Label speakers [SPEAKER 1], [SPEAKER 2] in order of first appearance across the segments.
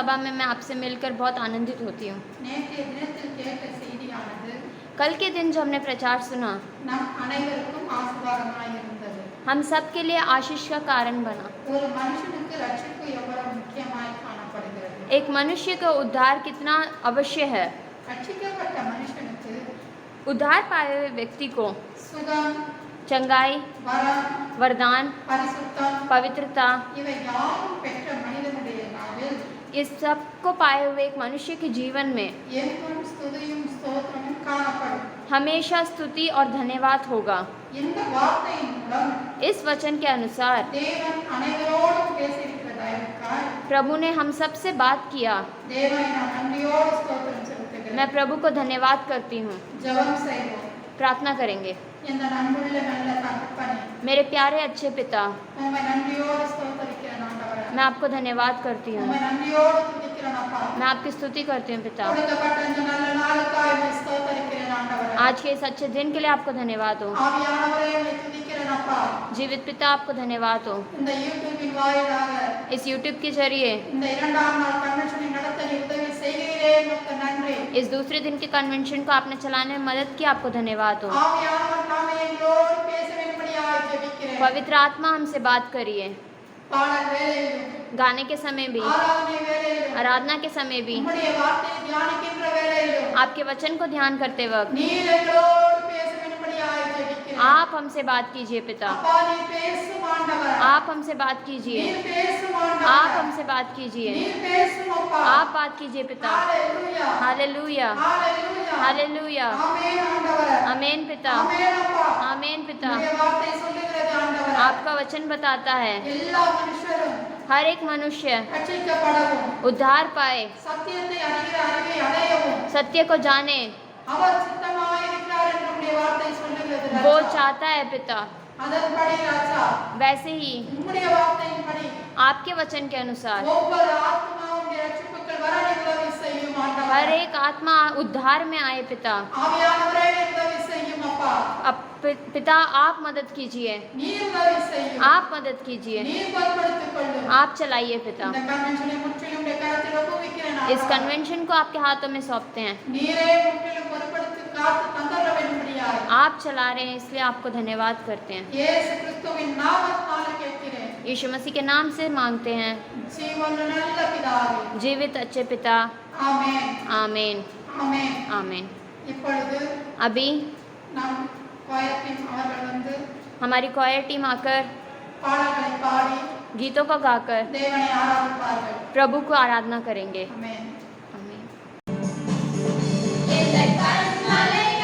[SPEAKER 1] सभा में मैं आपसे मिलकर बहुत आनंदित होती हूँ।
[SPEAKER 2] நேற்றைய தினத்தில் கேட்ட செய்தியானது
[SPEAKER 1] कल के दिन जो हमने प्रचार सुना
[SPEAKER 2] நம் அனைவருக்கும் ஆசீர்வாதமாய் இருந்தது.
[SPEAKER 1] हम सब के लिए आशीष का कारण बना।
[SPEAKER 2] ஒரு மனுஷனுக்கு ரட்சிப்பு எவ்வளவு முக்கியமாய் காணப்படுகிறது.
[SPEAKER 1] एक मनुष्य का उद्धार कितना अवश्य है।
[SPEAKER 2] ரட்சிக்கப்பட்ட மனுஷனுக்கு
[SPEAKER 1] उद्धार पाए हुए व्यक्ति को
[SPEAKER 2] சுகம்,
[SPEAKER 1] चंगाई,
[SPEAKER 2] வரம்,
[SPEAKER 1] वरदान,
[SPEAKER 2] பரிசுத்தம்
[SPEAKER 1] पवित्रता,
[SPEAKER 2] இவை யாவும் பெற்ற மனிதனுடைய நாவில்
[SPEAKER 1] इस सब को पाए हुए एक मनुष्य के जीवन में
[SPEAKER 2] என்றும் ஸ்துதியும் ஸ்தோத்திரமும் காணப்படும்.
[SPEAKER 1] हमेशा स्तुति और धन्यवाद होगा।
[SPEAKER 2] இந்த வார்த்தையின் மூலம்
[SPEAKER 1] इस वचन के अनुसार
[SPEAKER 2] தேவன் அனைவரோடும் பேசியிருக்கிற தயவுக்காய்
[SPEAKER 1] प्रभु ने हम सब से बात किया।
[SPEAKER 2] தேவனை நான் நன்றியோடு ஸ்தோத்திரம் செலுத்துகிறேன்.
[SPEAKER 1] मैं प्रभु को धन्यवाद करती हूँ।
[SPEAKER 2] ஜெபம் செய்வோம்.
[SPEAKER 1] प्रार्थना करेंगे।
[SPEAKER 2] இந்த நன்புள்ள நல்ல தகப்பனே,
[SPEAKER 1] मेरे प्यारे अच्छे पिता,
[SPEAKER 2] உம்மை நன்றியோடு ஸ்தோத்திரிக்கிறேன் ஆண்டவரே.
[SPEAKER 1] मैं आपको धन्यवाद करती हूँ।
[SPEAKER 2] உம்மை நன்றியோடு துதிக்கிறேன் அப்பா.
[SPEAKER 1] मैं आपकी स्तुति करती हूँ पिता।
[SPEAKER 2] கொடுக்கப்பட்ட இந்த நல்ல நாளுக்காய் உம்மை ஸ்தோத்திரிக்கிறேன் ஆண்டவரே.
[SPEAKER 1] आज के इस अच्छे दिन के लिए आपको धन्यवाद हो।
[SPEAKER 2] ஆவியானவரே உம்மை துதிக்கிறேன் அப்பா.
[SPEAKER 1] जीवित पिता आपको धन्यवाद हो।
[SPEAKER 2] இந்த யூடியூபின் வாயிலாக
[SPEAKER 1] इस यूट्यूब के जरिए
[SPEAKER 2] இந்த இரண்டாம் நாள் கன்வென்ஷனை நடத்த நீ உதவி செய்கிறீரே, உமக்கு நன்றி.
[SPEAKER 1] इस दूसरे दिन के कन्वेंशन को आपने चलाने में मदद की, आपको धन्यवाद हो।
[SPEAKER 2] ஆவியானவர் தாமே எங்களோடு பேச வேண்டும்படியாய் ஜெபிக்கிறேன்.
[SPEAKER 1] पवित्र आत्मा हमसे बात करिए।
[SPEAKER 2] பாடல் வேளையிலும்
[SPEAKER 1] गाने के समय भी,
[SPEAKER 2] ஆராதனை வேளையிலும்
[SPEAKER 1] आराधना के समय भी,
[SPEAKER 2] உம்முடைய வார்த்தையை தியானிக்கின்ற வேளையிலும்
[SPEAKER 1] आपके वचन को ध्यान करते वक्त
[SPEAKER 2] நீர் எங்களோடு பேச வேண்டும்படியாய் ஜெபிக்கிறேன்.
[SPEAKER 1] आप हमसे बात कीजिए पिता।
[SPEAKER 2] அப்பா நீர் பேசும் ஆண்டவர்.
[SPEAKER 1] आप हमसे बात कीजिए।
[SPEAKER 2] நீர் பேசும் ஆண்டவர்.
[SPEAKER 1] आप हमसे बात कीजिए।
[SPEAKER 2] நீர் பேசும் அப்பா.
[SPEAKER 1] आप बात कीजिए पिता।
[SPEAKER 2] ஹalleluya.
[SPEAKER 1] हालेलुया,
[SPEAKER 2] ஹalleluya.
[SPEAKER 1] हालेलुया।
[SPEAKER 2] ஆமென் ஆண்டவரே.
[SPEAKER 1] आमेन पिता,
[SPEAKER 2] ஆமென் அப்பா.
[SPEAKER 1] आमेन पिता।
[SPEAKER 2] உம்முடைய வார்த்தை சொல்லுகிறது ஆண்டவரே.
[SPEAKER 1] आपका वचन बताता है
[SPEAKER 2] எல்லா மனுஷரும்
[SPEAKER 1] हर एक मनुष्य
[SPEAKER 2] ரட்சிக்கப்படவும்
[SPEAKER 1] उद्धार पाए,
[SPEAKER 2] சத்தியத்தை அறிகிற அறிவை அடையவும்
[SPEAKER 1] सत्य को जाने,
[SPEAKER 2] அவர் சித்தமாய் இருக்கிறார் என்று உம்முடைய வார்த்தை சொல்லுகிறது ராஜா.
[SPEAKER 1] वो चाहता है पिता।
[SPEAKER 2] அதன்படி ராஜா
[SPEAKER 1] वैसे ही
[SPEAKER 2] உம்முடைய வார்த்தையின்படி
[SPEAKER 1] आपके वचन के अनुसार
[SPEAKER 2] ஒவ்வொரு ஆத்மாவுடைய ரட்சிப்புக்குள் வர நீ உதவி செய்யும் ஆண்டவரே.
[SPEAKER 1] हर एक आत्मा उद्धार में आए पिता।
[SPEAKER 2] ஆவியானவரே நீ உதவி செய்யும் அப்பா.
[SPEAKER 1] अब पिता आप मदद कीजिए,
[SPEAKER 2] நீர் உதவி செய்யும்.
[SPEAKER 1] आप मदद कीजिए,
[SPEAKER 2] நீர் பொறுப்படுத்திக் கொள்ளும்.
[SPEAKER 1] आप चलाइए पिता।
[SPEAKER 2] இந்த கன்வென்ஷனை முற்றிலும் உம்முடைய கரத்தில் ஒப்புவிக்கிறேன்
[SPEAKER 1] इस
[SPEAKER 2] ஆண்டவரே.
[SPEAKER 1] कन्वेंशन को आपके हाथों में सौंपते हैं।
[SPEAKER 2] நீரே முற்றிலும் பொறுப்படுத்தி காத்து தந்தர வேண்டும்படியாய்
[SPEAKER 1] आप चला रहे हैं, इसलिए आपको धन्यवाद करते हैं।
[SPEAKER 2] இயேசு கிறிஸ்துவின் நாமத்தால் கேட்கிறேன்.
[SPEAKER 1] यीशु मसीह के नाम से मांगते हैं,
[SPEAKER 2] ஜீவனுள்ள நல்ல பிதாவே.
[SPEAKER 1] जीवित अच्छे पिता।
[SPEAKER 2] ஆமென்.
[SPEAKER 1] आमीन,
[SPEAKER 2] ஆமென்.
[SPEAKER 1] आमीन।
[SPEAKER 2] இப்பொழுது
[SPEAKER 1] अभी
[SPEAKER 2] நம் choir team அவர்கள் வந்து
[SPEAKER 1] हमारी क्वायर टीम आकर
[SPEAKER 2] பாடல்களை பாடி
[SPEAKER 1] गीतों को गाकर
[SPEAKER 2] தேவனை ஆராதிப்பார்கள்.
[SPEAKER 1] प्रभु को आराधना करेंगे।
[SPEAKER 2] ஆமென்.
[SPEAKER 1] आमीन।
[SPEAKER 3] Hallelujah,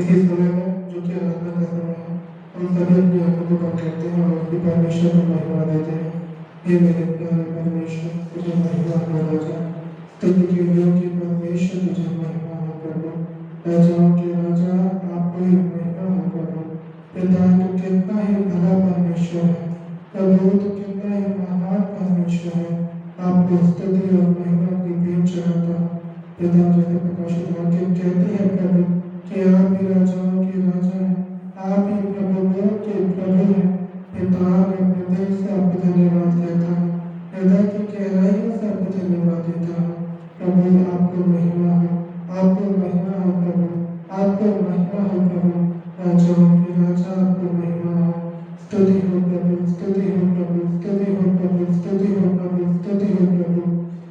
[SPEAKER 3] इसी समय में जो कि आराधना का समय है, हम सभी अपनी आंखों को बंद करते हैं और अपनी परमेश्वर को महिमा देते हैं। हे मेरे प्यारे परमेश्वर, तुझे महिमा हो राजा, तुझे के योग्य परमेश्वर, तुझे महिमा हो प्रभु। राजाओं के राजा, आपको ही महिमा हो प्रभु। पिता, तू कितना ही भला परमेश्वर है प्रभु, तू कितना ही महान परमेश्वर है। आपको स्तुति और महिमा की भेंट चढ़ाता हूँ। पिता, जैसे प्रकाशित वाक्य कहते हैं प्रभु कि आप ही राजाओं के राजा हैं, आप ही प्रभुओं के प्रभु हैं। पिता, मैं अपने दिल से आपको धन्यवाद कहता हूँ, हृदय की गहराइयों से आपको धन्यवाद देता हूँ। प्रभु, आपको महिमा हो, आपको महिमा हो प्रभु, आपको महिमा हो प्रभु। राजाओं के राजा, आपको महिमा हो। स्तुति हो प्रभु, स्तुति हो प्रभु, स्तुति हो प्रभु, स्तुति हो प्रभु, स्तुति हो प्रभु।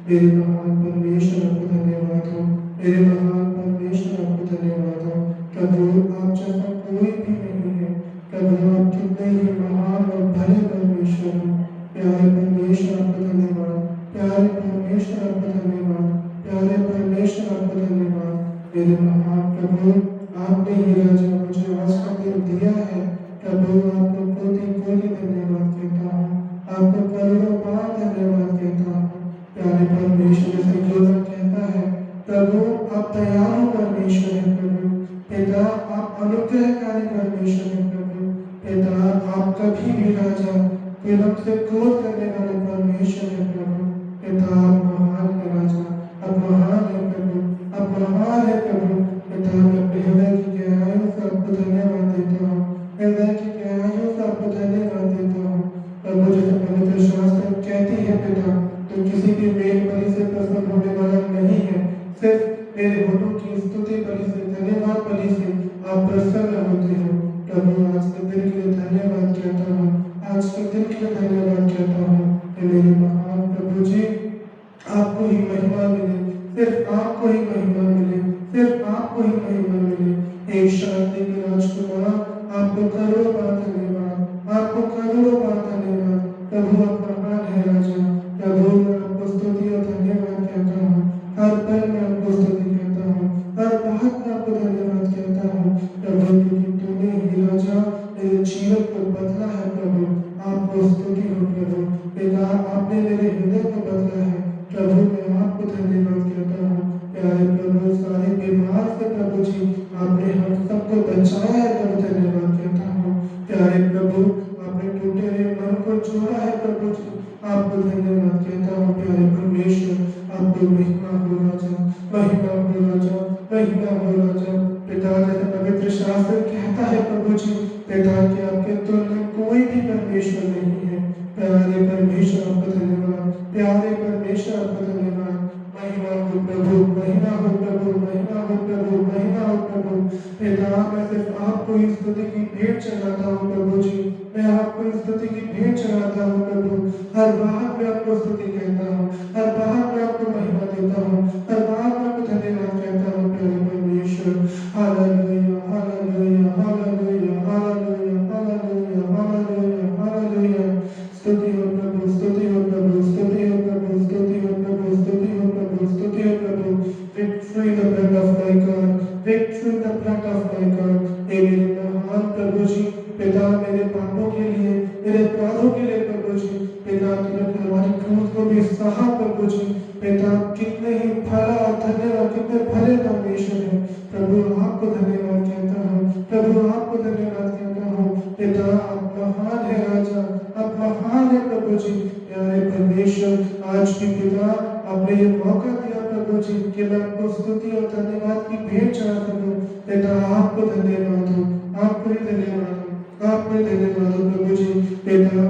[SPEAKER 3] मेरे महान परमेश्वर, आपको धन्यवाद हो। मेरे महान परमेश्वर, आपको धन्यवाद हो। प्रभु, आप जैसा कोई भी नहीं है। प्रभु, आप कितने ही महान और भले परमेश्वर हो। प्यारे परमेश्वर, आपको धन्यवाद। प्यारे परमेश्वर, आपको धन्यवाद। प्यारे परमेश्वर, आपको धन्यवाद। मेरे महान प्रभु, आपने ही राजा मुझे आज का दिन दिया है। प्रभु, आपको कोटि धन्यवाद कहता हूँ, आपको करोड़ों बार धन्यवाद कहता हूँ। प्यारे परमेश्वर, जैसे योना कहता है, प्रभु आप दयालु परमेश्वर है प्रभु। पिता, आप अनुग्रहकारी परमेश्वर है प्रभु। पिता, आप कभी भी राजा विलंब से क्रोध करने वाले परमेश्वर है प्रभु। पिता, आप महान है राजा, आप महान है प्रभु, आप महान है प्रभु। पिता, मैं अपने हृदय की गहराइयों से आपको धन्यवाद देता हूँ, हृदय की गहराइयों से आपको धन्यवाद देता हूँ। प्रभु, जैसे पवित्र शास्त्र कहती है पिता, तो किसी भी मेल बलि से प्रसन्न होने वाला नहीं है, सिर्फ मेरे होठों की स्तुति बलि से, धन्यवाद बलि से आप प्रसन्न होते हो। प्रभु, आज के दिन के लिए धन्यवाद कहता हूँ, आज के दिन के लिए धन्यवाद कहता हूँ। मेरे महान प्रभु जी, आपको ही महिमा मिले, सिर्फ आपको ही महिमा मिले, सिर्फ आपको ही महिमा मिले। एक शांति के राजकुमार, आपको करोड़ों बार धन्यवाद, आपको करोड़ों बार धन्यवाद। प्रभु, आप महान है राजा। प्रभु, मैं आपको स्तुति और धन्यवाद कहता हूँ, हर पल में आपको स्तुति कहता हूँ, हर बात में आपको धन्यवाद कहता हूँ। प्रभु, क्योंकि तूने ही राजा मेरे जीवन को बदला है प्रभु, आपको स्तुति हो प्रभु। पिता, आपने मेरे हृदय को बदला है प्रभु, मैं आपको धन्यवाद कहता हूँ। प्यारे प्रभु, सारे बीमार से प्रभु जी आपने हम सबको बचाया है प्रभु, धन्यवाद कहता हूँ। प्यारे प्रभु, आपने टूटे हुए मन को जोड़ा है प्रभु जी, आपको धन्यवाद कहता हूँ। प्यारे परमेश्वर, आपको महिमा हो राजा, महिमा हो राजा, महिमा हो राजा। पिता, जैसे पवित्र शास्त्र कहता है प्रभु जी, पिता के आपके तुल्य कोई भी परमेश्वर नहीं है। प्यारे परमेश्वर, आपको धन्यवाद। प्यारे परमेश्वर, आपको धन्यवाद। महिमा हो प्रभु, महिमा हो प्रभु, महिमा हो प्रभु, महिमा हो प्रभु। पिता, मैं सिर्फ आपको ही स्तुति की भेंट चढ़ाता हूँ प्रभु जी, मैं आपको स्तुति की भेंट चढ़ाता हूँ प्रभु। हर बात में आपको स्तुति कहता हूँ, हर बात में आपको महिमा देता हूँ, हर बात में आपको धन्यवाद कहता हूँ। प्यारे परमेश्वर, hallelujah, hallelujah, hallelujah, hallelujah, hallelujah, hallelujah, hallelujah. स्तुति हो प्रभु, स्तुति हो प्रभु, स्तुति हो प्रभु, स्तुति हो प्रभु, स्तुति हो प्रभु, स्तुति हो प्रभु। Victory the blood of my God, victory the blood of my God। हे मेरे महान प्रभु जी, पिता, मेरे पापों के लिए, मेरे अपराधों के लिए प्रभु जी, पिता, तूने हमारी क्रूस को भी सहा प्रभु जी। पिता, कितने ही भला और धन्यवाद, कितने भले परमेश्वर है प्रभु, आपको धन्यवाद कहता हूँ, प्रभु आपको धन्यवाद कहता हूँ। पिता, आप महान है राजा, आप महान है प्रभु जी। प्यारे परमेश्वर, आज भी पिता आपने ये मौका दिया प्रभु जी कि मैं आपको स्तुति और धन्यवाद की भेंट चढ़ा सकूं। पिता, आपको धन्यवाद हो, आपको ही धन्यवाद हो, आपको ही धन्यवाद हो प्रभु जी। पिता,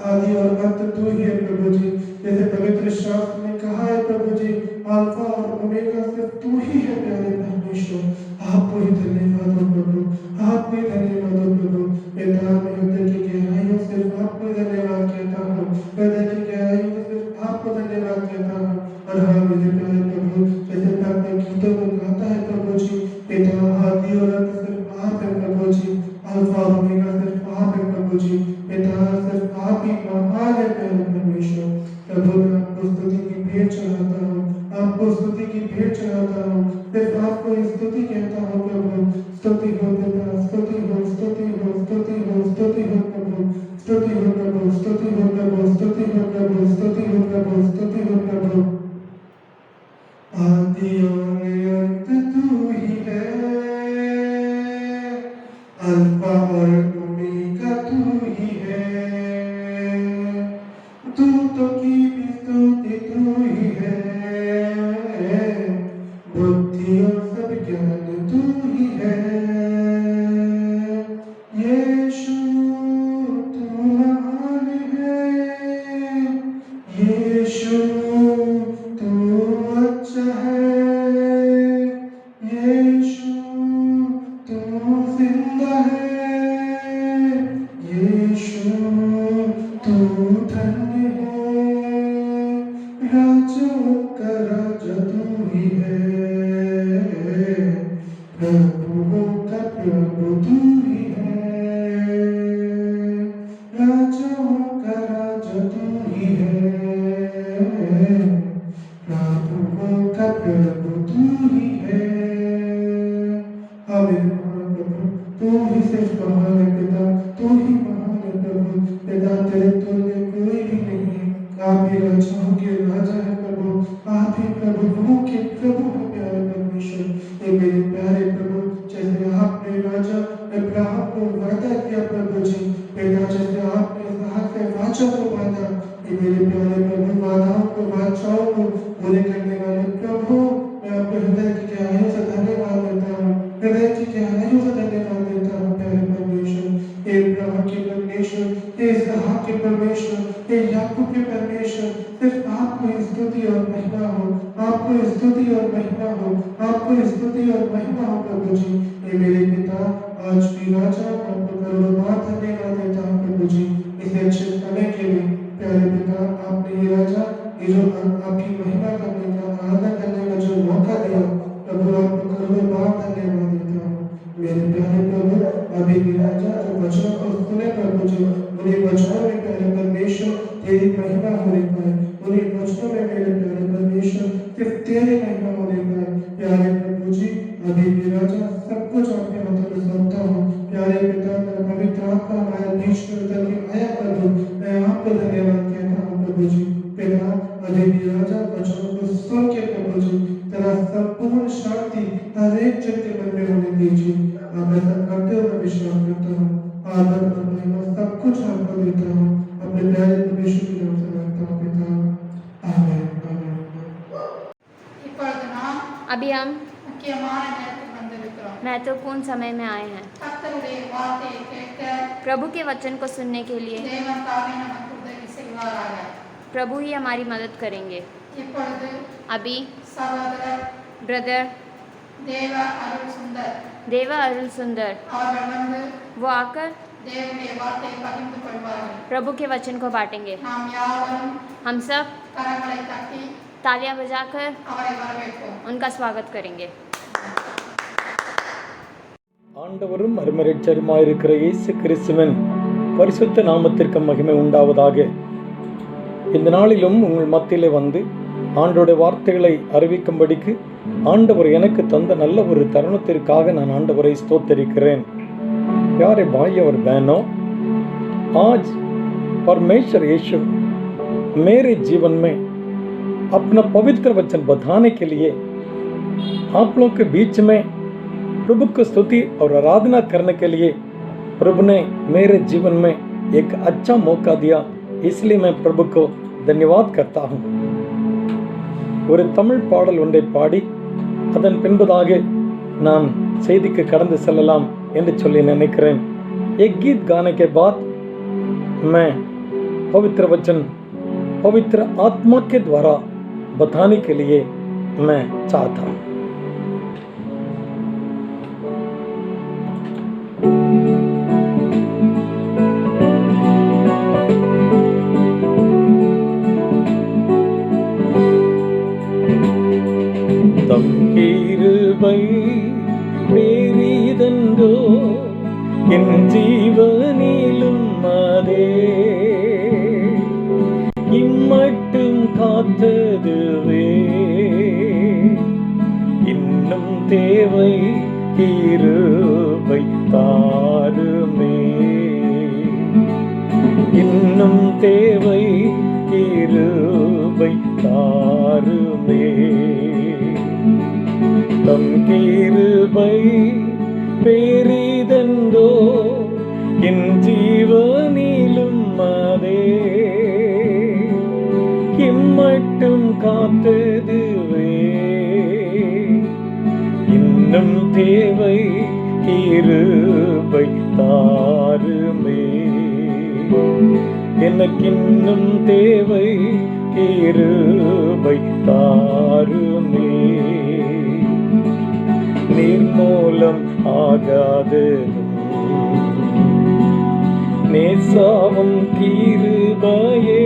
[SPEAKER 3] आदि और अंत तू ही है प्रभु जी, जैसे पवित्र शास्त्र में कहा है प्रभु जी, अल्फा और ओमेगा सिर्फ तू ही है प्यारे परमेश्वर। आपको ही धन्यवाद हो प्रभु, आपको ही धन्यवाद हो प्रभु। पिता, मैं हृदय की गहराइयों से आपको ही धन्यवाद कहता हूँ, हृदय की गहराइयों से सिर्फ आपको धन्यवाद कहता हूँ। और हाँ मेरे प्यारे प्रभु, जैसे मैं अपने गीतों में गाता है प्रभु जी, पिता, आदि और अंत सिर्फ आप है प्रभु जी, अल्फा और ओमेगा सिर्फ आप है प्रभु जी। पिता, सिर्फ आप ही महान है प्यारे परमेश्वर। प्रभु, मैं आपको स्तुति की भेंट चढ़ाता हूँ, आपको स्तुति की भेंट चढ़ाता हूँ, सिर्फ आपको स्तुति कहता हूँ प्रभु, स्तुति मम्मी का तू ही है, दूतों की भी स्तुति तू ही है, बुद्धि और सब ज्ञान तू ही है। यीशु तू महान है, यीशु तू अच्छा है, यीशु तू जिंदा है, यीशु तू धन्य है, राजों का राजा तू ही है, प्रभुओं का प्रभु तू ही है, राजाओं का राजा तू ही है, प्रभुओं का प्रभु तू ही है। आमीन। प्रभु तू ही सिर्फ महान है पिता, तू ही महान है प्रभु, पिता तेरे तुल्य कोई भी नहीं है। आप ही राजाओं के राजा है प्रभु, आप ही प्रभुओं के प्रभु है प्यारे परमेश्वर। ये मेरे प्यारे प्रभु, जैसे आपने राजा अब्राहम को वादा किया प्रभु जी, पिता जैसे आपने इसहाक के वाचा को बांधा, ये मेरे प्यारे प्रभु वादाओं को वाचाओं को पूरे करने वाले प्रभु, मैं आपके हृदय की गहराइयों से धन्यवाद देता हूँ, हृदय की गहराइयों से धन्यवाद देता हूँ प्यारे परमेश्वर। हे अब्राहम के परमेश्वर, हे इसहाक के परमेश्वर, हे याकूब के परमेश्वर, सिर्फ आपको स्तुति और महिमा हो, आपको स्तुति और महिमा हो, आपको स्तुति और महिमा हो प्रभु जी। हे मेरे पिता, आज भी राजा आपको करोड़ों बार धन्यवाद देता हूँ प्रभु जी, इस अच्छे समय के लिए। प्यारे पिता, आपने ये राजा, ये जो आपकी महिमा करने का, आराधना करने का जो मौका दिया प्रभु, आपको करोड़ों बार धन्यवाद देता हूँ। मेरे प्यारे प्रभु, अभी भी राजा जो वचनों को सुने प्रभु जी, उन्हीं वचनों में प्यारे परमेश्वर तेरी महिमा होने पाए, उन्हीं वचनों में मेरे प्यारे परमेश्वर सिर्फ तेरी महिमा होने पाए। प्यारे प्रभु जी, अभी भी राजा सब कुछ आपके हाथों में सौंपता हूँ। प्यारे पिता, मेरा पवित्र आत्मा हमारे बीच में उतर के आया प्रभु, मैं आपको धन्यवाद कहता हूँ प्रभु जी। पिता, अभी भी राजा वचनों को सुन के प्रभु जी, तेरा संपूर्ण शांति हर एक जन के मन में होने दीजिए। आप ऐसा करते हो, मैं विश्वास करता हूँ। आदर और महिमा सब कुछ आपको देता हूँ, अपने प्यारे परमेश्वर के नाम से मांगता हूँ पिता, आमीन आमीन।
[SPEAKER 2] இப்பொழுது நாம்
[SPEAKER 1] अभी हम
[SPEAKER 2] முக்கியமான நேரத்தில் வந்திருக்கிறோம்।
[SPEAKER 1] महत्वपूर्ण समय में आए हैं,
[SPEAKER 2] கர்த்தருடைய வார்த்தையை கேட்க
[SPEAKER 1] प्रभु के वचन को सुनने के लिए।
[SPEAKER 2] தேவன் தாமே நமக்கு உதவி செய்வாராக।
[SPEAKER 1] प्रभु ही हमारी मदद करेंगे।
[SPEAKER 2] இப்பொழுது
[SPEAKER 1] अभी
[SPEAKER 2] சகோதரர்
[SPEAKER 1] ब्रदर
[SPEAKER 2] தேவ அருள் சுந்தர்
[SPEAKER 1] देवा अरुल सुंदर
[SPEAKER 2] அவர்கள் வந்து
[SPEAKER 1] वो आकर
[SPEAKER 2] தேவனுடைய வார்த்தையை பகிர்ந்து கொள்வார்கள்।
[SPEAKER 1] प्रभु के वचन को बांटेंगे।
[SPEAKER 2] நாம் யாவரும்
[SPEAKER 1] हम सब
[SPEAKER 2] கரங்களை தட்டி
[SPEAKER 1] तालियां बजाकर
[SPEAKER 2] அவரை வரவேற்போம்।
[SPEAKER 1] उनका स्वागत करेंगे।
[SPEAKER 4] ஆண்டவரும் அருமரட்சருமாயிருக்கிற இயேசு கிறிஸ்துவின் பரிசுத்த நாமத்திற்கு மகிமை உண்டாவதாக. இந்த நாளிலும் உங்கள் மத்தியிலே வந்து ஆண்டவருடைய வார்த்தைகளை அறிவிக்கும்படிக்கு ஆண்டவர் எனக்கு தந்த நல்ல ஒரு தருணத்திற்காக நான் ஆண்டவரை ஸ்தோத்தரிக்கிறேன்। प्यारे भाई और बहनों, आज परमेश्वर यीशु मेरे जीवन में अपना पवित्र वचन बताने के लिए आप लोग के बीच में प्रभु को स्तुति और आराधना करने के लिए प्रभु ने मेरे जीवन में एक अच्छा मौका दिया, इसलिए मैं प्रभु को धन्यवाद करता हूँ। ஒரு தமிழ் பாடல் ஒன்றை பாடி அதன் பின்பதாக நான் செய்திக்கு கடந்து செல்லலாம் என்று சொல்லி நினைக்கிறேன்। एक गीत गाने के बाद मैं पवित्र वचन पवित्र आत्मा के द्वारा बताने के लिए मैं चाहता हूँ। தம் கிருபை பெரிதென்றோ என் ஜீவனிலும் அதே இம்மட்டும் காத்ததுவே இன்னும் தேவை கிருபை தாருமே இன்னும் தேவை கிருபை தாருமே தம் கிருபை பெரிதென்றோ காத்ததுவே இன்னும் தேவை கிருபை தாருமே. எனக்கின்னும் தேவை கிருபை தாருமே. நிர்மூலம் ஆகாததும் நேசாவும் கிருபையே,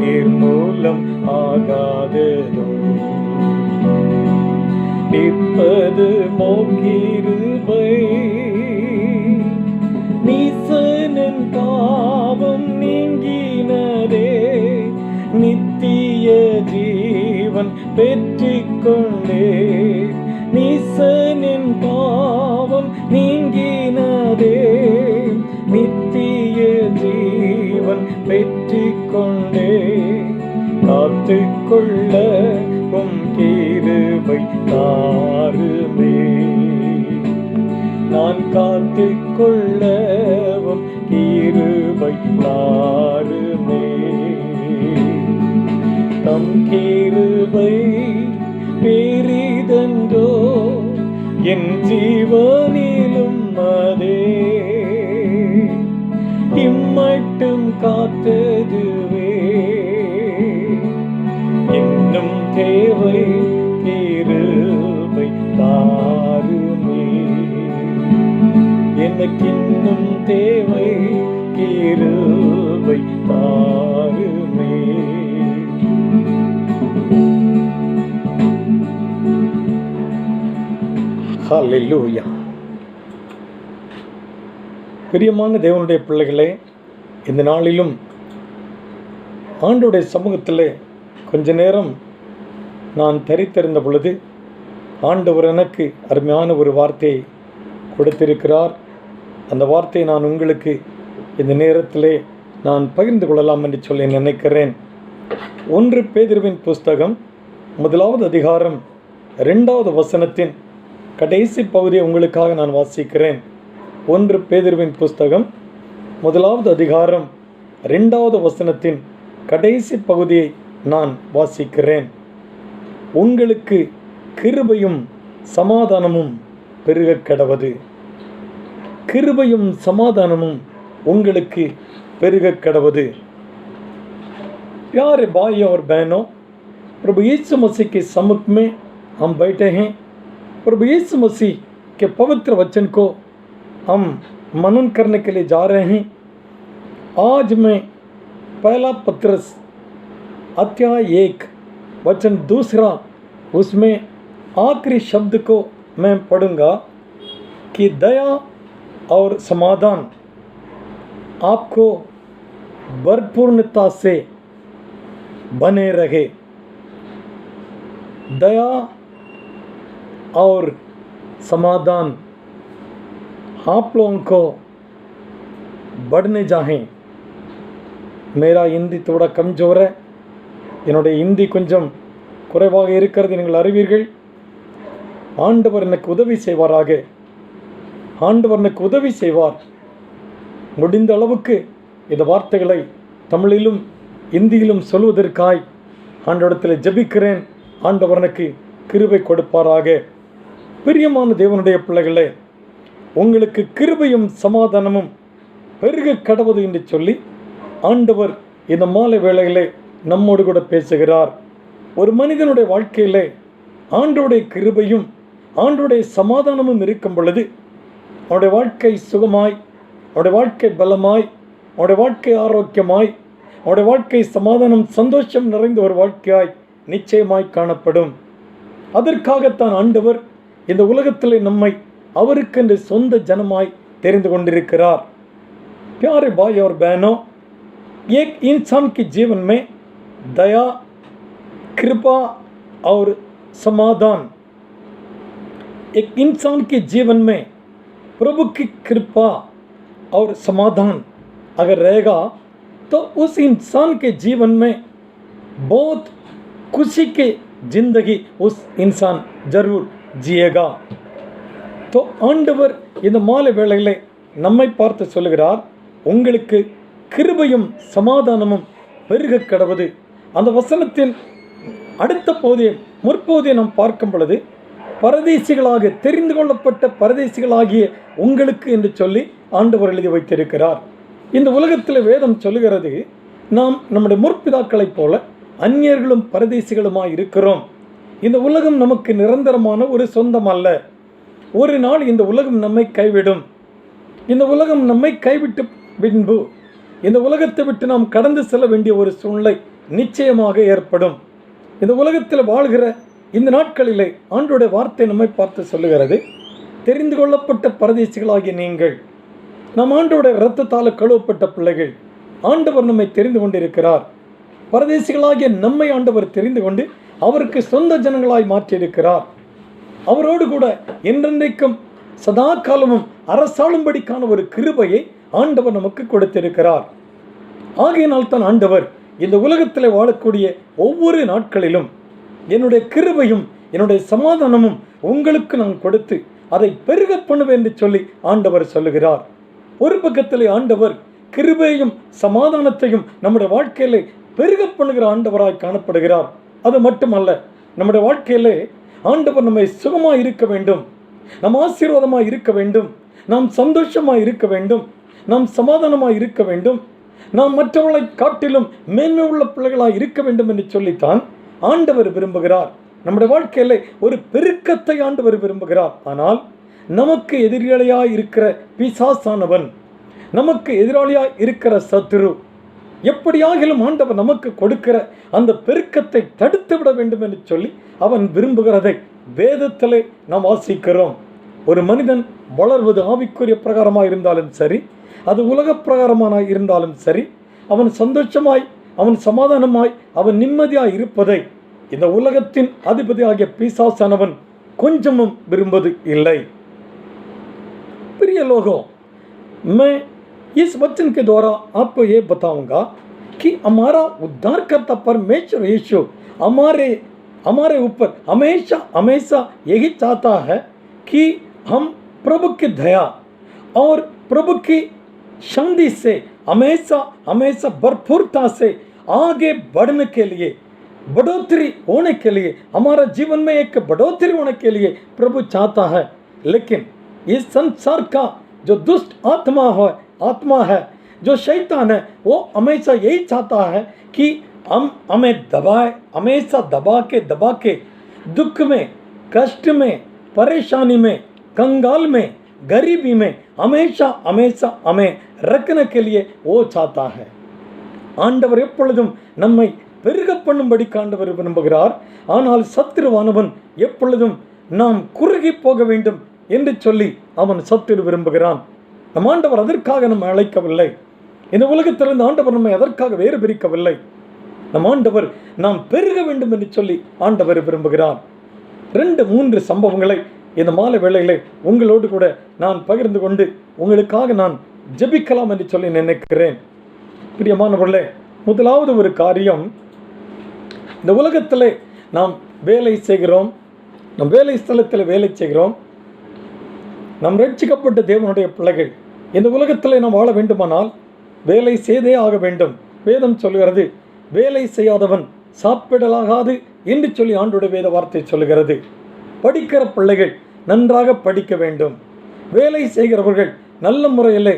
[SPEAKER 4] நிர்மூலம் ஆகாததும் நிற்பது மோக்கிருபை. நீசனின் பாவம் நீங்கினதே, நித்திய ஜீவன் பெற்றுக்கொண்டே. நீசனின் பாவம் நீங்கினதே, நித்திய ஜீவன் பெற்றுக்கொண்டே. காத்துக்கொள்ள கிருபை தாருமே. நான் காத்துக்கொள்ளவும் கிருபை தாருமே. தம் கிருபை பெரிதென்றோ என் ஜீவனிலும் அதே, இம்மட்டும் காத்ததுவே இன்னும் தேவை கிருபை தாருமே. எனக்கின்னும் தேவை கிருபை தாருமே. ஹல்லேலூயா. பிரியமான தேவனுடைய பிள்ளைகளே, இந்த நாளிலும் ஆண்டவருடைய சமூகத்திலே கொஞ்ச நேரம் நான் தரித்திருந்த பொழுது ஆண்டவர் எனக்கு அருமையான ஒரு வார்த்தையை கொடுத்திருக்கிறார். அந்த வார்த்தையை நான் உங்களுக்கு இந்த நேரத்திலே நான் பகிர்ந்து கொள்ளலாம் என்று சொல்லி நினைக்கிறேன். 1 பேதுருவின் புஸ்தகம் 1வது அதிகாரம் 2வது வசனத்தின் கடைசி பகுதியை உங்களுக்காக நான் வாசிக்கிறேன். 1 பேதுருவின் புஸ்தகம் 1வது அதிகாரம் 2வது வசனத்தின் கடைசி பகுதியை நான் வாசிக்கிறேன். உங்களுக்கு கிருபையும் சமாதானமும் பெருகக் கடவது. கிருபையும் சமாதாनமும் உங்களுக்கு பெருகக் கடவது. प्यारे भाई और बहनों, प्रभु यीशु मसीह के सम्मुख में हम बैठे हैं. प्रभु यीशु मसीह के पवित्र वचन को हम मनन करने के लिए जा रहे हैं. आज मैं पहला पत्रस अध्याय 1 वचन 2 उसमें आखिरी शब्द को मैं पढ़ूंगा कि दया और समाधान आपको भरपूर्णता से बने रहे. दया और समाधान आप लोगों को बढ़ने जाएं. मेरा हिंदी थोड़ा कमजोर है. என்னுடைய ஹிந்தி கொஞ்சம் குறைவாக இருக்கிறது நீங்கள் அறிவீர்கள். ஆண்டவர் எனக்கு உதவி செய்வாராக. ஆண்டவர் எனக்கு உதவி செய்வார். முடிந்த அளவுக்கு இந்த வார்த்தைகளை தமிழிலும் இந்தியிலும் சொல்வதற்காய் ஆண்டவரிடத்தில் ஜெபிக்கிறேன். ஆண்டவர் எனக்கு கிருபை கொடுப்பாராக. பிரியமான தேவனுடைய பிள்ளைகளே, உங்களுக்கு கிருபையும் சமாதானமும் பெருக கடவுது என்று சொல்லி ஆண்டவர் இந்த மாலை வேளையிலே நம்மோடு கூட பேசுகிறார். ஒரு மனிதனுடைய வாழ்க்கையிலே ஆண்டவருடைய கிருபையும் ஆண்டவருடைய சமாதானமும் இருக்கும் பொழுது அவனுடைய வாழ்க்கை சுகமாய், அவனுடைய வாழ்க்கை பலமாய், அவனுடைய வாழ்க்கை ஆரோக்கியமாய், அவனுடைய வாழ்க்கை சமாதானம் சந்தோஷம் நிறைந்த ஒரு வாழ்க்கையாய் நிச்சயமாய் காணப்படும். அதற்காகத்தான் ஆண்டவர் இந்த உலகத்தில் நம்மை அவருக்கென்று சொந்த ஜனமாய் தெரிந்து கொண்டிருக்கிறார். प्यारे भाई और बहनों, एक इंसान के जीवन में दया, कृपा और समाधान, एक इंसान के जीवन में प्रभु की कृपा और समाधान अगर रहेगा तो उस इंसान के जीवन में बहुत खुशी की जिंदगी उस इंसान जरूर जिएगा. तो ஆண்டவர் இந்த மாலை வேளையிலே நம்மை பார்த்து சொல்லுகிறார், உங்களுக்கு கிருபையும் சமாதானமும் பெருக கடவுது. அந்த வசனத்தின் அடுத்த பகுதியை முற்பகுதியை நாம் பார்க்கும் பொழுது, பரதேசிகளாக தெரிந்து கொள்ளப்பட்ட பரதேசிகளாகிய உங்களுக்கு என்று சொல்லி ஆண்டவர் எழுதி வைத்திருக்கிறார். இந்த உலகத்தில் வேதம் சொல்லுகிறது, நாம் நம்முடைய முற்பிதாக்களைப் போல அந்நியர்களும் பரதேசிகளுமாய் இருக்கிறோம். இந்த உலகம் நமக்கு நிரந்தரமான ஒரு சொந்தம் அல்ல. ஒரு நாள் இந்த உலகம் நம்மை கைவிடும். இந்த உலகம் நம்மை கைவிட்டு பின்பு இந்த உலகத்தை விட்டு நாம் கடந்து செல்ல வேண்டிய ஒரு சூழ்நிலை நிச்சயமாக ஏற்படும். இந்த உலகத்தில் வாழ்கிற இந்த நாட்களிலே ஆண்டவருடைய வார்த்தை நம்மை பார்த்து சொல்லுகிறது, தெரிந்து கொள்ளப்பட்ட பரதேசிகளாகிய நீங்கள், நம் ஆண்டவருடைய இரத்தத்தால் கழுவப்பட்ட பிள்ளைகள், ஆண்டவர் நம்மை தெரிந்து கொண்டிருக்கிறார். பரதேசிகளாகிய நம்மை ஆண்டவர் தெரிந்து கொண்டு அவருக்கு சொந்த ஜனங்களாய் மாற்றியிருக்கிறார். அவரோடு கூட என்றென்றைக்கும் சதா காலமும் அரசாளும்படிக்கான ஒரு கிருபையை ஆண்டவர் நமக்கு கொடுத்திருக்கிறார். ஆகையினால் தான் ஆண்டவர் இந்த உலகத்தில் வாழக்கூடிய ஒவ்வொரு நாட்களிலும் என்னுடைய கிருபையும் என்னுடைய சமாதானமும் உங்களுக்கு நான் கொடுத்து அதை பெருக பண்ணுவேன் என்று சொல்லி ஆண்டவர் சொல்லுகிறார். ஒரு பக்கத்தில் ஆண்டவர் கிருபையும் சமாதானத்தையும் நம்முடைய வாழ்க்கையிலே பெருக பண்ணுகிற ஆண்டவராய் காணப்படுகிறார். அது மட்டுமல்ல, நம்முடைய வாழ்க்கையிலே ஆண்டவர் நம்மை சுகமாக இருக்க வேண்டும், நம் ஆசீர்வாதமாக இருக்க வேண்டும், நாம் சந்தோஷமாக இருக்க வேண்டும், நாம் சமாதானமாக இருக்க வேண்டும், நாம் மற்றவர்களை காட்டிலும் மேன்மை உள்ள பிள்ளைகளாக இருக்க வேண்டும் என்று சொல்லித்தான் ஆண்டவர் விரும்புகிறார். நம்முடைய வாழ்க்கையில் ஒரு பெருக்கத்தை ஆண்டவர் விரும்புகிறார். ஆனால் நமக்கு எதிராளியாய் இருக்கிற பிசாசானவன், நமக்கு எதிராளியாய் இருக்கிற சத்துரு, எப்படியாகிலும் ஆண்டவர் நமக்கு கொடுக்கிற அந்த பெருக்கத்தை தடுத்து விட வேண்டும் என்று சொல்லி அவன் விரும்புகிறதை வேதத்திலே நாம் வாசிக்கிறோம். ஒரு மனிதன் வளர்வது ஆவிக்குரிய பிரகாரமாக இருந்தாலும் சரி, அது உலக பிரகாரமான இருந்தாலும் சரி, அவன் சந்தோஷமாய், அவன் சமாதானமாய், அவன் நிம்மதியாய் இருப்பதை இந்த உலகத்தின் அதிபதியாகிய பிசாசானவன் கொஞ்சமும் விரும்புவது இல்லை. प्रिय लोगों, मैं इस वचन के द्वारा आपको ये बताऊंगा कि हमारा उद्धारकर्ता परमेश्वर यीशु हमारे ऊपर हमेशा हमेशा यही चाहता है कि हम प्रभु की दया और प्रभु की शांति से हमेशा हमेशा भरपूरता से आगे बढ़ने के लिए, बढ़ोतरी होने के लिए, हमारा जीवन में एक बढ़ोतरी होने के लिए प्रभु चाहता है. लेकिन इस संसार का जो दुष्ट आत्मा है, जो शैतान है, वो हमेशा यही चाहता है कि हम हमें दबाए, हमेशा दबा के दुख में, कष्ट में, परेशानी में, कंगाल में, गरीबी में हमेशा हमेशा हमें रखने के लिए वो चाहता है. ஆண்டவர் எப்பொழுதும் நம்மை பெருக பண்ணும்படி ஆண்டவர் விரும்புகிறார். ஆனால் சத்துருவானவன் எப்பொழுதும் நாம் குறுகி போக வேண்டும் என்று சொல்லி அவன் சத்துரு விரும்புகிறான். நம் ஆண்டவர் அதற்காக நம்மை அழைக்கவில்லை. இந்த உலகத்திலிருந்து ஆண்டவர் நம்மை அதற்காக வேறு பிரிக்கவில்லை. நம் ஆண்டவர் நாம் பெருக வேண்டும் என்று சொல்லி ஆண்டவர் விரும்புகிறார். 2-3 சம்பவங்களை இந்த மாலை வேளையிலே உங்களோடு கூட நான் பகிர்ந்து கொண்டு உங்களுக்காக நான் ஜெபிக்கலாம் என்று சொல்லி நினைக்கிறேன். பிரியமானவர்களே, முதலாவது ஒரு காரியம், இந்த உலகத்தில் நாம் வேலை செய்கிறோம், நம் வேலை ஸ்தலத்தில் வேலை செய்கிறோம், நாம் ரட்சிக்கப்பட்ட தேவனுடைய பிள்ளைகள். இந்த உலகத்தில் நாம் வாழ வேண்டுமானால் வேலை செய்தே ஆக வேண்டும். வேதம் சொல்கிறது, வேலை செய்யாதவன் சாப்பிடலாகாது என்று சொல்லி ஆண்டோட வேத வார்த்தை சொல்கிறது. படிக்கிற பிள்ளைகள் நன்றாக படிக்க வேண்டும். வேலை செய்கிறவர்கள் நல்ல முறையில்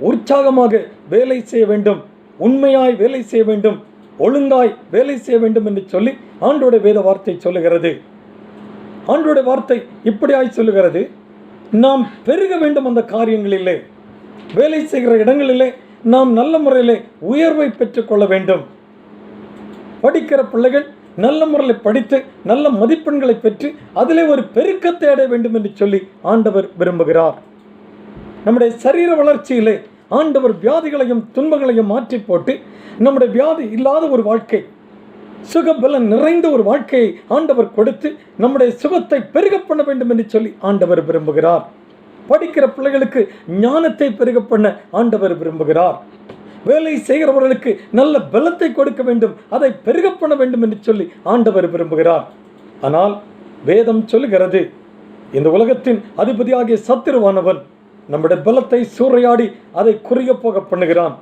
[SPEAKER 4] உற்சாகமாக வேலை செய்ய வேண்டும், உண்மையாய் வேலை செய்ய வேண்டும், ஒழுங்காய் வேலை செய்ய வேண்டும் என்று சொல்லி ஆண்டோட வேத வார்த்தை சொல்லுகிறது. ஆண்டோட வார்த்தை இப்படியாய் சொல்லுகிறது, நாம் பெருக வேண்டும். அந்த காரியங்களிலே, வேலை செய்கிற இடங்களிலே நாம் நல்ல முறையில் உயர்வை பெற்றுக்கொள்ள வேண்டும். படிக்கிற பிள்ளைகள் நல்ல முறையில் படித்து நல்ல மதிப்பெண்களை பெற்று அதிலே ஒரு பெருக்கத்தை அடைய வேண்டும் என்று சொல்லி ஆண்டவர் விரும்புகிறார். நம்முடைய சரீர வளர்ச்சியிலே ஆண்டவர் வியாதிகளையும் துன்பங்களையும் மாற்றி போட்டு நம்முடைய வியாதி இல்லாத ஒரு வாழ்க்கை, சுகபலன் நிறைந்த ஒரு வாழ்க்கையை ஆண்டவர் கொடுத்து நம்முடைய சுகத்தை பெருக பண்ண வேண்டும் என்று சொல்லி ஆண்டவர் விரும்புகிறார். படிக்கிற பிள்ளைகளுக்கு ஞானத்தை பெருக பண்ண ஆண்டவர் விரும்புகிறார். வேலை செய்கிறவர்களுக்கு நல்ல பலத்தை கொடுக்க வேண்டும், அதை பெருக பண்ண வேண்டும் என்று சொல்லி ஆண்டவர் விரும்புகிறார். ஆனால் வேதம் சொல்லுகிறது, இந்த உலகத்தின் அதிபதியாகிய சத்துருவானவன் நம்முடைய பலத்தை சூறையாடி அதை குறுக போக பண்ணுகிறான்.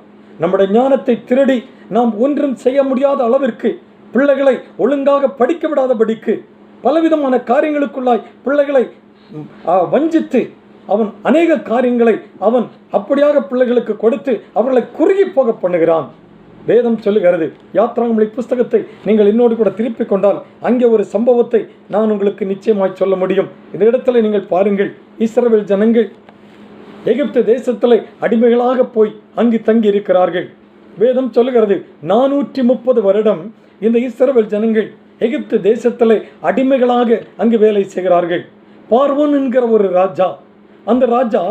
[SPEAKER 4] நம்முடைய ஞானத்தை திருடி நாம் ஒன்றும் செய்ய முடியாத அளவிற்கு பிள்ளைகளை ஒழுங்காக படிக்க விடாதபடிக்கு, பலவிதமான காரியங்களுக்குள்ளாய் பிள்ளைகளை வஞ்சித்து அவன் அநேக காரியங்களை அவன் அப்படியாக பிள்ளைகளுக்கு கொடுத்து அவர்களை குறுகி போக பண்ணுகிறான். வேதம் சொல்லுகிறது, யாத்ராகமலை புஸ்தகத்தை நீங்கள் என்னோடு கூட திருப்பிக் கொண்டால் அங்கே ஒரு சம்பவத்தை நான் உங்களுக்கு நிச்சயமாய் சொல்ல முடியும். இந்த இடத்துல நீங்கள் பாருங்கள், இஸ்ரவேல் ஜனங்கள் எகிப்து தேசத்தில் அடிமைகளாக போய் அங்கு தங்கி இருக்கிறார்கள். வேதம் சொல்லுகிறது 430 வருடம் இந்த இஸ்ரவேல் ஜனங்கள் எகிப்து தேசத்தில் அடிமைகளாக அங்கு வேலை செய்கிறார்கள். பார்வோன் என்கிற ஒரு ராஜா, அந்த ராஜா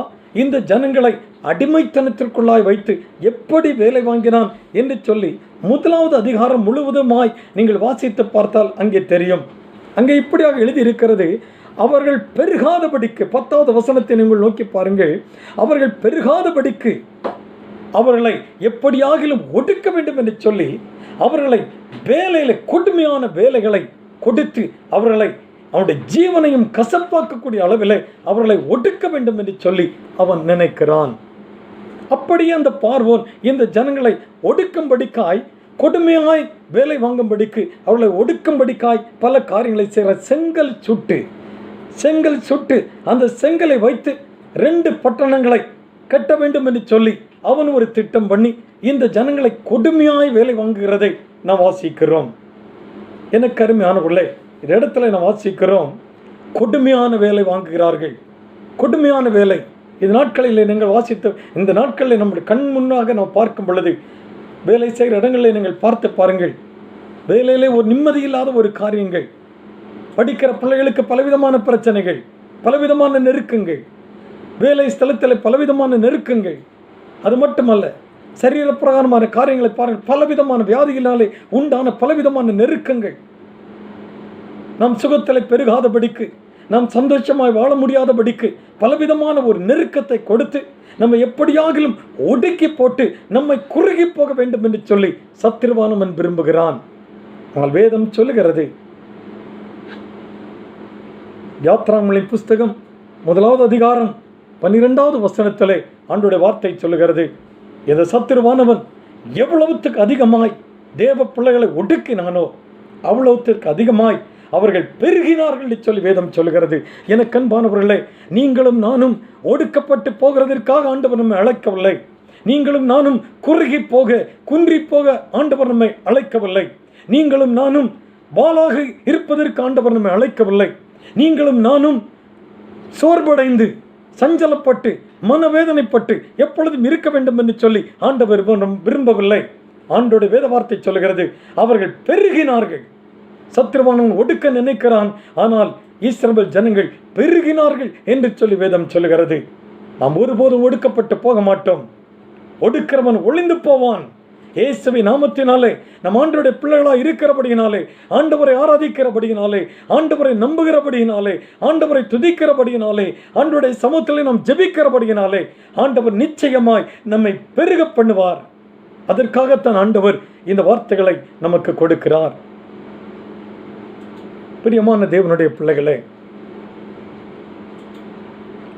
[SPEAKER 4] இந்த ஜனங்களை அடிமைத்தனத்திற்குள்ளாய் வைத்து எப்படி வேலை வாங்கினான் என்று சொல்லி 1வது அதிகாரம் முழுவதுமாய் நீங்கள் வாசித்து பார்த்தால் அங்கே தெரியும். அங்கே இப்படியாக எழுதியிருக்கிறது, அவர்கள் பெருகாதபடிக்கு, 10வது வசனத்தை நீங்கள் நோக்கி பாருங்கள், அவர்கள் பெருகாதபடிக்கு அவர்களை எப்படியாகிலும் ஒடுக்க வேண்டும் என்று சொல்லி அவர்களை வேலையில் கொடுமையான வேலைகளை கொடுத்து அவர்களை அவனுடைய ஜீவனையும் கசப்பாக்கக்கூடிய அளவில் அவர்களை ஒடுக்க வேண்டும் என்று சொல்லி அவன் நினைக்கிறான். அப்படியே அந்த பார்வோன் இந்த ஜனங்களை ஒடுக்கும்படிக்காய், கொடுமையாய் வேலை வாங்கும்படிக்கு, அவர்களை ஒடுக்கும்படிக்காய் பல காரியங்களை செய்கிற செங்கல் சுட்டு அந்த செங்கலை வைத்து 2 பட்டணங்களை கட்ட வேண்டும் என்று சொல்லி அவன் ஒரு திட்டம் பண்ணி இந்த ஜனங்களை கொடுமையாய் வேலை வாங்குகிறதை நாம் வாசிக்கிறோம். எனக்கு அருமையானவர்களே, இந்த இடத்துல நாம் வாசிக்கிறோம், கொடுமையான வேலை வாங்குகிறார்கள். கொடுமையான வேலை இந்த நாட்களில் நீங்கள் வாசித்து, இந்த நாட்களில் நம்முடைய கண் முன்னாக நாம் பார்க்கும் பொழுது வேலை செய்கிற இடங்களில் நீங்கள் பார்த்து பாருங்கள், வேலையிலே ஒரு நிம்மதி இல்லாத ஒரு காரியங்கள், படிக்கிற பிள்ளைகளுக்கு பலவிதமான பிரச்சனைகள், பலவிதமான நெருக்கங்கள், வேலை ஸ்தலத்தில் பலவிதமான நெருக்கங்கள். அது மட்டுமல்ல, சரீரப்பிரகாரமான காரியங்களை பாருங்கள், பலவிதமான வியாதிகளினாலே உண்டான பலவிதமான நெருக்கங்கள். நாம் சுகத்தில் பெருகாதபடிக்கு, நாம் சந்தோஷமாய் வாழ முடியாதபடிக்கு பலவிதமான ஒரு நெருக்கத்தை கொடுத்து நம்ம எப்படியாகிலும் ஒடுக்கி போட்டு நம்மை குறுகி போக வேண்டும் என்று சொல்லி சத்திருவானவன் விரும்புகிறான். ஆனால் வேதம் சொல்லுகிறது, யாத்ராகமலை புஸ்தகம் 1வது அதிகாரம் 12வது வசனத்திலே ஆண்டவருடைய வார்த்தை சொல்லுகிறது, இந்த சத்திருவானவன் எவ்வளவுத்துக்கு அதிகமாய் தேவ பிள்ளைகளை ஒடுக்கினானோ அவ்வளவுத்திற்கு அதிகமாய் அவர்கள் பெருகினார்கள் என்று சொல்லி வேதம் சொல்லுகிறது. எனக்கு அன்பானவர்களே, நீங்களும் நானும் ஒடுக்கப்பட்டு போகிறதற்காக ஆண்டவர் நம்மை அழைக்கவில்லை. நீங்களும் நானும் குறுகி போக, குன்றி போக ஆண்டவர் நம்மை அழைக்கவில்லை. நீங்களும் நானும் வாளாக இருப்பதற்கு ஆண்டவர் நம்மை அழைக்கவில்லை. நீங்களும் நானும் சோர்வடைந்து, சஞ்சலப்பட்டு, மனவேதனைப்பட்டு எப்பொழுதும் இருக்க வேண்டும் என்று சொல்லி ஆண்டவர் விரும்பவில்லை. ஆண்டோட வேத வார்த்தை சொல்லுகிறது, அவர்கள் பெருகினார்கள். சத்ருவானவன் ஒடுக்க நினைக்கிறான், ஆனால் இஸ்ரவேல் ஜனங்கள் பெருகினார்கள் என்று சொல்லி வேதம் சொல்லுகிறது. நாம் ஒருபோதும் ஒடுக்கப்பட்டு போக மாட்டோம். ஒடுக்கிறவன் ஒளிந்து போவான். இயேசுவின் நாமத்தினாலே நம் ஆண்டவருடைய பிள்ளைகளாக இருக்கிறபடியினாலே, ஆண்டவரை ஆராதிக்கிறபடியினாலே, ஆண்டவரை நம்புகிறபடியினாலே, ஆண்டவரை துதிக்கிறபடியினாலே, ஆண்டவருடைய சமூகத்திலே நாம் ஜெபிக்கிறபடியினாலே ஆண்டவர் நிச்சயமாய் நம்மை பெருக பண்ணுவார். அதற்காகத்தான் ஆண்டவர் இந்த வார்த்தைகளை நமக்கு கொடுக்கிறார். பிரியமான தேவனுடைய பிள்ளைகளே,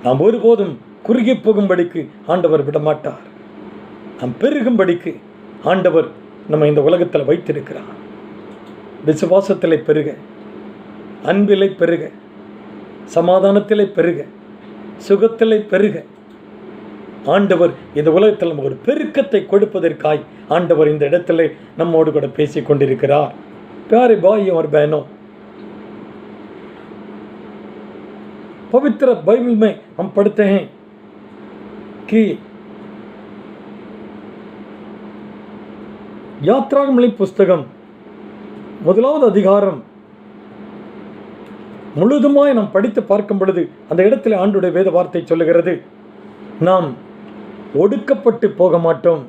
[SPEAKER 4] நாம் ஒருபோதும் குறுகி போகும்படிக்கு ஆண்டவர் விடமாட்டார். நாம் பெருகும்படிக்கு ஆண்டவர் நம்ம இந்த உலகத்தில் வைத்திருக்கிறார். விசுவாசத்திலே பெருக, அன்பிலே பெருக, சமாதானத்திலே பெருக, சுகத்திலே பெருக ஆண்டவர் இந்த உலகத்தில் நம்ம ஒரு பெருக்கத்தை கொடுப்பதற்காய் ஆண்டவர் இந்த இடத்துல நம்மோடு கூட பேசிக் கொண்டிருக்கிறார். प्यारे भाई और बहनों, पवित्र बाइबल में हम पढ़ते हैं कि யாத்ராகமலை புஸ்தகம் 1வது அதிகாரம் முழுதுமாய் நாம் படித்து பார்க்கும் பொழுது அந்த இடத்துல ஆண்டவருடைய வேத வார்த்தை சொல்லுகிறது, நாம் ஒடுக்கப்பட்டு போக மாட்டோம்,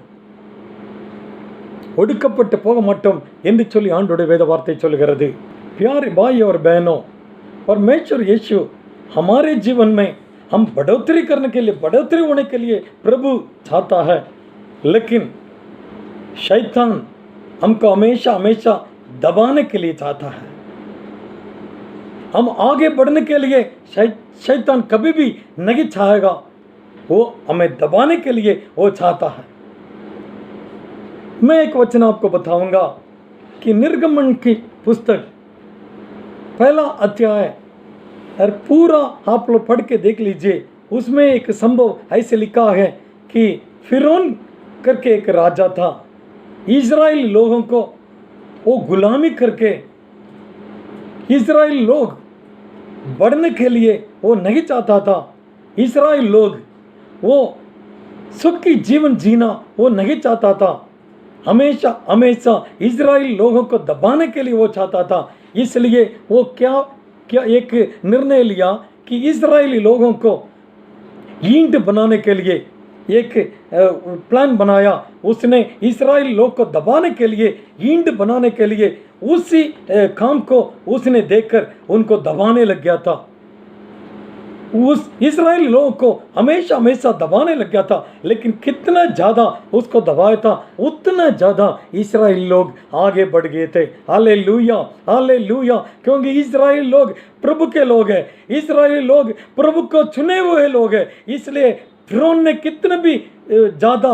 [SPEAKER 4] ஒடுக்கப்பட்டு போக மாட்டோம் என்று சொல்லி ஆண்டவருடைய வேத வார்த்தை சொல்லுகிறது. प्यारे भाई और बहनों, परमेश्वर यीशु हमारे जीवन में हम बढ़ोतरी करने के लिए, बढ़ोतरी होने के लिए प्रभु चाहता है, लेकिन शैतान हमको हमेशा हमेशा दबाने के लिए चाहता है. हम आगे बढ़ने के लिए शैतान कभी भी नहीं चाहेगा, वो हमें दबाने के लिए वो चाहता है. मैं एक वचन आपको बताऊंगा. कि निर्गमन की पुस्तक पहला अध्याय और पूरा आप लोग पढ़ के देख लीजिए। उसमें एक संभव ऐसे लिखा है कि फिरौन करके एक राजा था, इजराइल लोगों को वो गुलामी करके इजराइल लोग बढ़ने के लिए वो नहीं चाहता था। इजराइल लोग वो सुखी जीवन जीना वो नहीं चाहता था। हमेशा हमेशा इजराइल लोगों को दबाने के लिए वो चाहता था। इसलिए वो क्या एक निर्णय लिया कि इजरायली लोगों को ईंट बनाने के लिए एक प्लान बनाया। उसने इजराइल लोग को दबाने के लिए, ईंट बनाने के लिए उसी काम को उसने देखकर उनको दबाने लग गया था। उस इजराइल लोगों को हमेशा हमेशा दबाने लग गया था। लेकिन कितना ज़्यादा उसको दबाया था उतना ज़्यादा इजराइल लोग आगे बढ़ गए थे। Hallelujah, hallelujah. क्योंकि इजराइल लोग प्रभु के लोग हैं, इजराइल लोग प्रभु को चुने हुए लोग हैं। इसलिए फिरौन ने कितना भी ज़्यादा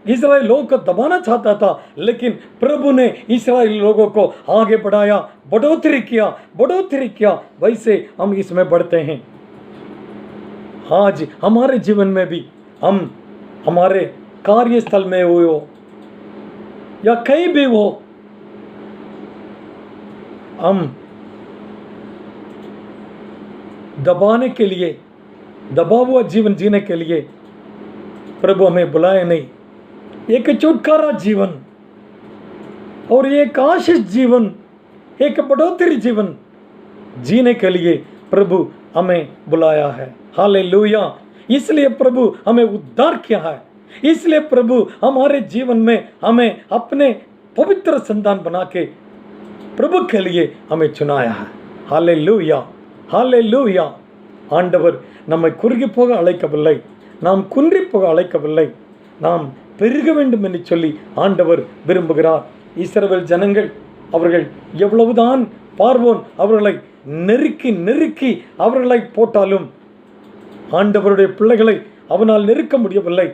[SPEAKER 4] इजराइल लोगों को दबाना चाहता था, लेकिन प्रभु ने इजराइल लोगों को आगे बढ़ाया, बढ़ोतरी किया। वैसे हम इसमें बढ़ते हैं। आज हमारे जीवन में भी हम हमारे कार्यस्थल में हो या कहीं भी हो, हम दबाने के लिए, दबा हुआ जीवन जीने के लिए प्रभु हमें बुलाए नहीं। एक छुटकारा जीवन और एक आशीष जीवन, एक बढ़ोतरी जीवन जीने के लिए प्रभु हमें बुलाया है। हालेलुया। इसलिए प्रभु हमें उद्धार किया है। इसलिए प्रभु हमारे जीवन में हमें अपने पवित्र संतान बना के प्रभु के लिए हमें चुनाया है। Hallelujah, hallelujah. ஆண்டவர் நம்மை குறுகி போக அழைக்கவில்லை, நாம் குன்றி போக அழைக்கவில்லை, நாம் பெருக வேண்டும் என்று சொல்லி ஆண்டவர் விரும்புகிறார். இஸ்ரவேல் ஜனங்கள் அவர்கள் எவ்வளவுதான் பார்வோன் அவர்களை நெருக்கி அவர்களை போட்டாலும் ஆண்டவருடைய பிள்ளைகளை அவனால் நெருக்க முடியவில்லை.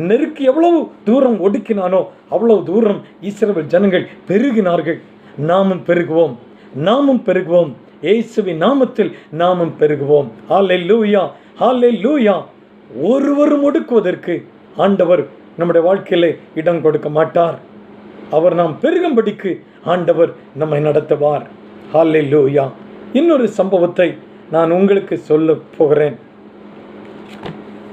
[SPEAKER 4] நெருக்கி எவ்வளவு தூரம் ஒடுக்கினானோ அவ்வளவு தூரம் இஸ்ரவேல் ஜனங்கள் பெருகினார்கள். நாமும் பெருகுவோம். இயேசுவின் நாமத்தில் நாமும் பெருகுவோம். ஹல்லேலூயா, ஹல்லேலூயா. ஒருவரும் ஒடுக்குவதற்கு ஆண்டவர் நம்முடைய வாழ்க்கையிலே இடம் கொடுக்க மாட்டார். அவர் நாம் பெருகும்படிக்கு ஆண்டவர் நம்மை நடத்துவார். ஹல்லேலூயா. இன்னொரு சம்பவத்தை நான் உங்களுக்கு சொல்ல போகிறேன்.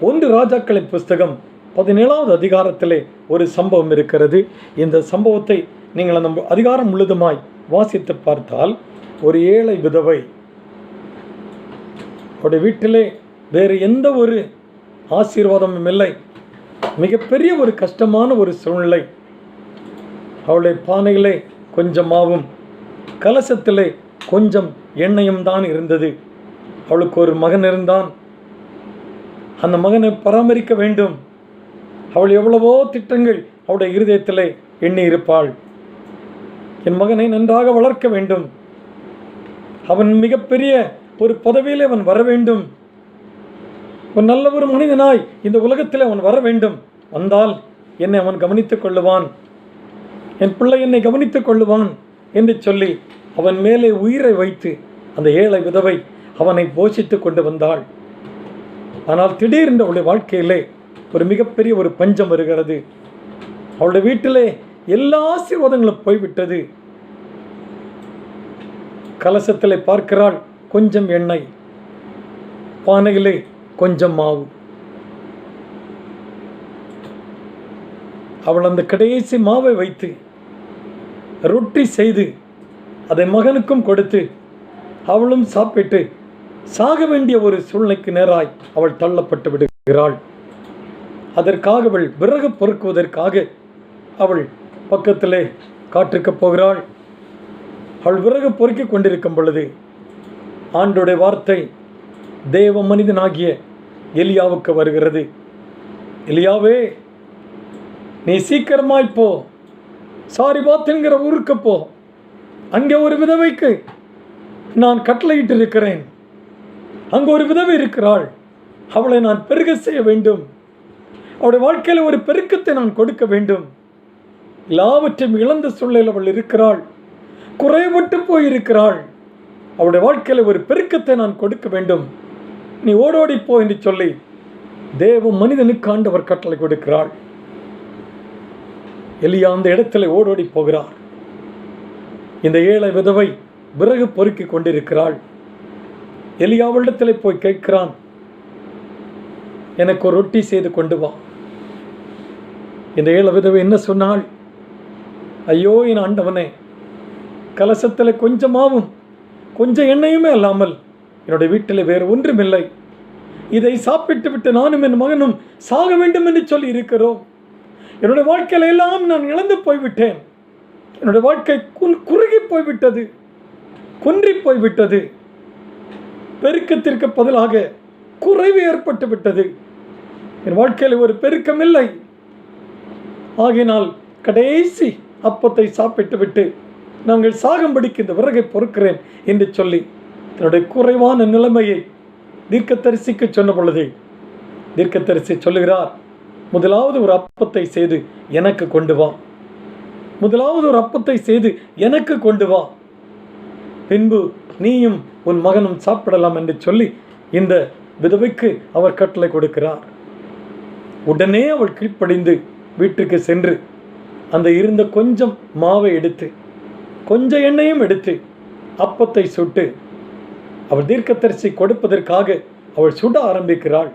[SPEAKER 4] 1 ராஜாக்களின் புஸ்தகம் 17வது அதிகாரத்திலே ஒரு சம்பவம் இருக்கிறது. இந்த சம்பவத்தை நீங்கள் அந்த அதிகாரம் முழுதுமாய் வாசித்து பார்த்தால், ஒரு ஏழை விதவை, அவருடைய வீட்டிலே வேறு எந்த ஒரு ஆசீர்வாதமும் இல்லை, மிகப்பெரிய ஒரு கஷ்டமான ஒரு சூழ்நிலை. அவளுடைய பானையிலே கொஞ்சம் மாவும் கலசத்திலே கொஞ்சம் எண்ணெயும் தான் இருந்தது. அவளுக்கு ஒரு மகன் இருந்தான். அந்த மகனை பராமரிக்க வேண்டும். அவள் எவ்வளவோ திட்டங்கள் அவளுடைய இருதயத்திலே எண்ணி இருப்பாள். என் மகனை நன்றாக வளர்க்க வேண்டும், அவன் மிகப்பெரிய ஒரு பதவியில் அவன் வர வேண்டும், ஒரு நல்ல ஒரு மனிதனாய் இந்த உலகத்தில் அவன் வர வேண்டும், வந்தால் என்னை அவன் கவனித்துக் கொள்ளுவான், என் பிள்ளை என்னை கவனித்துக் கொள்ளுவான் என்று சொல்லி அவன் மேலே உயிரை வைத்து அந்த ஏழை விதவை அவனை போஷித்து கொண்டு வந்தாள். ஆனால் திடீரென்று அவளுடைய வாழ்க்கையிலே ஒரு மிகப்பெரிய ஒரு பஞ்சம் வருகிறது. அவளுடைய வீட்டிலே எல்லா ஆசீர்வாதங்களும் போய்விட்டது. கலசத்திலே பார்க்கிறாள், கொஞ்சம் எண்ணெய், பானையிலே கொஞ்சம் மாவு. அவள் அந்த கடைசி மாவை வைத்து ரொட்டி செய்து அதை மகனுக்கும் கொடுத்து அவளும் சாப்பிட்டு சாக வேண்டிய ஒரு சூழ்நிலைக்கு நேராய் அவள் தள்ளப்பட்டு விடுகிறாள். அதற்காக அவள் விறகு பொறுக்குவதற்காக அவள் பக்கத்திலே காற்றுக்கு போகிறாள். அவள் விறகு பொறுக்கிக் கொண்டிருக்கும் பொழுது ஆண்டவருடைய வார்த்தை தேவ மனிதனாகிய எலியாவுக்கு வருகிறது. எலியாவே, நீ சீக்கிரமாய் போ, சாரிபாத் என்கிற ஊருக்கு போ, அங்கே ஒரு விதவைக்கு நான் கட்டளையிட்டு இருக்கிறேன், அங்கு ஒரு விதவை இருக்கிறாள், அவளை நான் பெருக செய்ய வேண்டும், அவளுடைய வாழ்க்கையில் ஒரு பெருக்கத்தை நான் கொடுக்க வேண்டும், எல்லாவற்றையும் இழந்த சூழலில் அவள் இருக்கிறாள், குறைபட்டு போயிருக்கிறாள், அவளுடைய வாழ்க்கையில் ஒரு பெருக்கத்தை நான் கொடுக்க வேண்டும், நீ ஓடோடி போ என்று சொல்லி தேவ மனிதனுக்கு ஆண்டவர் கட்டளை கொடுக்கிறாள். எலியா அந்த இடத்துல ஓடோடி போகிறார். இந்த ஏழை விதவை விறகு பொறுக்கி கொண்டிருக்கிறாள். எலியாவிடத்தில் போய் கேட்கிறான், எனக்கு ஒரு ரொட்டி செய்து கொண்டு வா. இந்த ஏழை விதவை என்ன சொன்னாள்? ஐயோ என் ஆண்டவனே, கலசத்தில் கொஞ்சமாவும் கொஞ்சம் எண்ணெயுமே அல்லாமல் என்னுடைய வீட்டில் வேறு ஒன்றுமில்லை, இதை சாப்பிட்டு விட்டு நானும் என் மகனும் சாக வேண்டும் என்று சொல்லி இருக்கிறோம். என்னுடைய வாழ்க்கையில எல்லாம் நான் இழந்து போய்விட்டேன். என்னுடைய வாழ்க்கை குறுகி போய்விட்டது, குன்றி போய்விட்டது. பெருக்கத்திற்கு பதிலாக குறைவு ஏற்பட்டு விட்டது. என் வாழ்க்கையில் ஒரு பெருக்கம் இல்லை. ஆகினால் கடைசி அப்பத்தை சாப்பிட்டு விட்டு நாங்கள் சாகும்படிக்கு இந்த விறகை பொறுக்கிறேன் என்று சொல்லி தன்னுடைய குறைவான நிலைமையை தீர்க்கதரிசிக்கு சொன்ன பொழுது தீர்க்கதரிசி சொல்லுகிறார், முதலாவது ஒரு அப்பத்தை செய்து எனக்கு கொண்டு வா, முதலாவது ஒரு அப்பத்தை செய்து எனக்கு கொண்டு வா, பின்பு நீயும் உன் மகனும் சாப்பிடலாம் என்று சொல்லி இந்த விதவைக்கு அவர் கட்டளை கொடுக்கிறார். உடனே அவள் கீழ்ப்படிந்து வீட்டுக்கு சென்று அந்த இருந்த கொஞ்சம் மாவை எடுத்து கொஞ்சம் எண்ணெயும் எடுத்து அப்பத்தை சுட்டு அவள் தீர்க்கதரிசி கொடுப்பதற்காக அவள் சுட ஆரம்பிக்கிறாள்.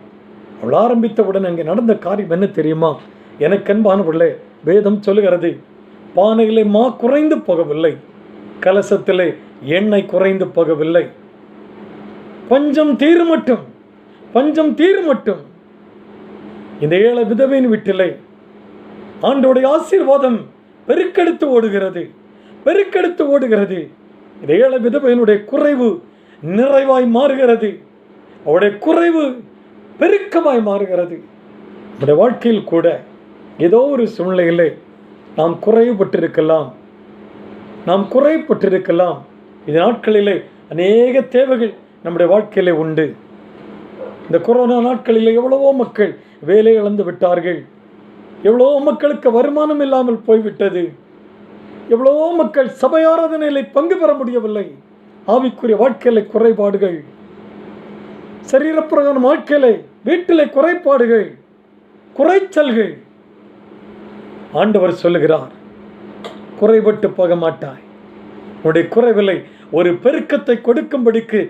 [SPEAKER 4] அவள் ஆரம்பித்தவுடன் அங்கே நடந்த காரியம் என்ன தெரியுமா? எனக்கன்பானவர்களே, வேதம் சொல்லுகிறது, பானையிலே மா குறைந்து போகவில்லை, கலசத்திலே எண்ணெய் குறைந்து போகவில்லை, பஞ்சம் தீரு மட்டும், பஞ்சம் தீரு மட்டும். இந்த ஏழை விதவையின் வீட்டிலே ஆண்டோடைய ஆசீர்வாதம் பெருக்கெடுத்து ஓடுகிறது, பெருக்கெடுத்து ஓடுகிறது. இந்த ஏழை விதவையினுடைய குறைவு நிறைவாய் மாறுகிறது, அவருடைய குறைவு பெருக்கமாய் மாறுகிறது. நம்முடைய வாழ்க்கையில் கூட ஏதோ ஒரு சூழ்நிலையிலே நாம் குறைவுபட்டிருக்கலாம், நாம் குறைவுபட்டிருக்கலாம். இந்த நாட்களிலே அநேக தேவைகள் நம்முடைய வாழ்க்கையிலே உண்டு. இந்த கொரோனா நாட்களிலே எவ்வளவோ மக்கள் வேலை இழந்து விட்டார்கள், எவ்வளவோ மக்களுக்கு வருமானம் இல்லாமல் போய்விட்டது, எவ்வளவோ மக்கள் சபை ஆராதனையிலே பங்கு பெற முடியவில்லை. ஆவிக்குரிய வாழ்க்கையிலே குறைபாடுகள், சரீரப்பிரகாரம் வாழ்க்கையிலே வீட்டிலே குறைபாடுகள், குறைச்சல்கள். ஆண்டவர் சொல்லுகிறார், குறைபட்டு போக மாட்டாய், உன்னுடைய குறைவில்லை ஒரு பெருக்கத்தை கொடுக்கும்படிக்கு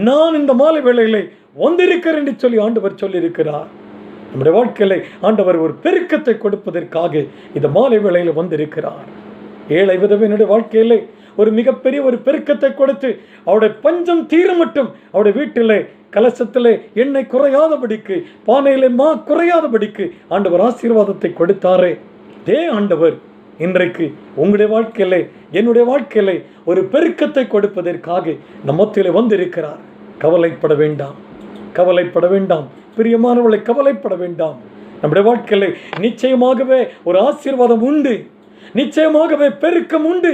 [SPEAKER 4] நான் இந்த மாலை வேளையிலே வந்திருக்கிறேன் என்று சொல்லி ஆண்டவர் சொல்லியிருக்கிறார். நம்முடைய வாழ்க்கையிலே ஆண்டவர் ஒரு பெருக்கத்தை கொடுப்பதற்காக இந்த மாலை வேளையில் வந்திருக்கிறார். ஏழை விதவையினுடைய வாழ்க்கையிலே ஒரு மிகப்பெரிய ஒரு பெருக்கத்தை கொடுத்து அவருடைய பஞ்சம் தீர மட்டும் அவருடைய வீட்டிலே கலசத்திலே எண்ணெய் குறையாதபடிக்கு, பானையிலே மா குறையாதபடிக்கு ஆண்டவர் ஆசீர்வாதத்தை கொடுத்தாரே. இதே ஆண்டவர் இன்றைக்கு உங்களுடைய வாழ்க்கையிலே என்னுடைய வாழ்க்கையிலே ஒரு பெருக்கத்தை கொடுப்பதற்காக நம்மத்திலே வந்திருக்கிறார். கவலைப்பட வேண்டாம், கவலைப்பட வேண்டாம் பிரியமானவர்களை, கவலைப்பட வேண்டாம். நம்முடைய வாழ்க்கையிலே நிச்சயமாகவே ஒரு ஆசீர்வாதம் உண்டு, நிச்சயமாகவே பெருக்கம் உண்டு.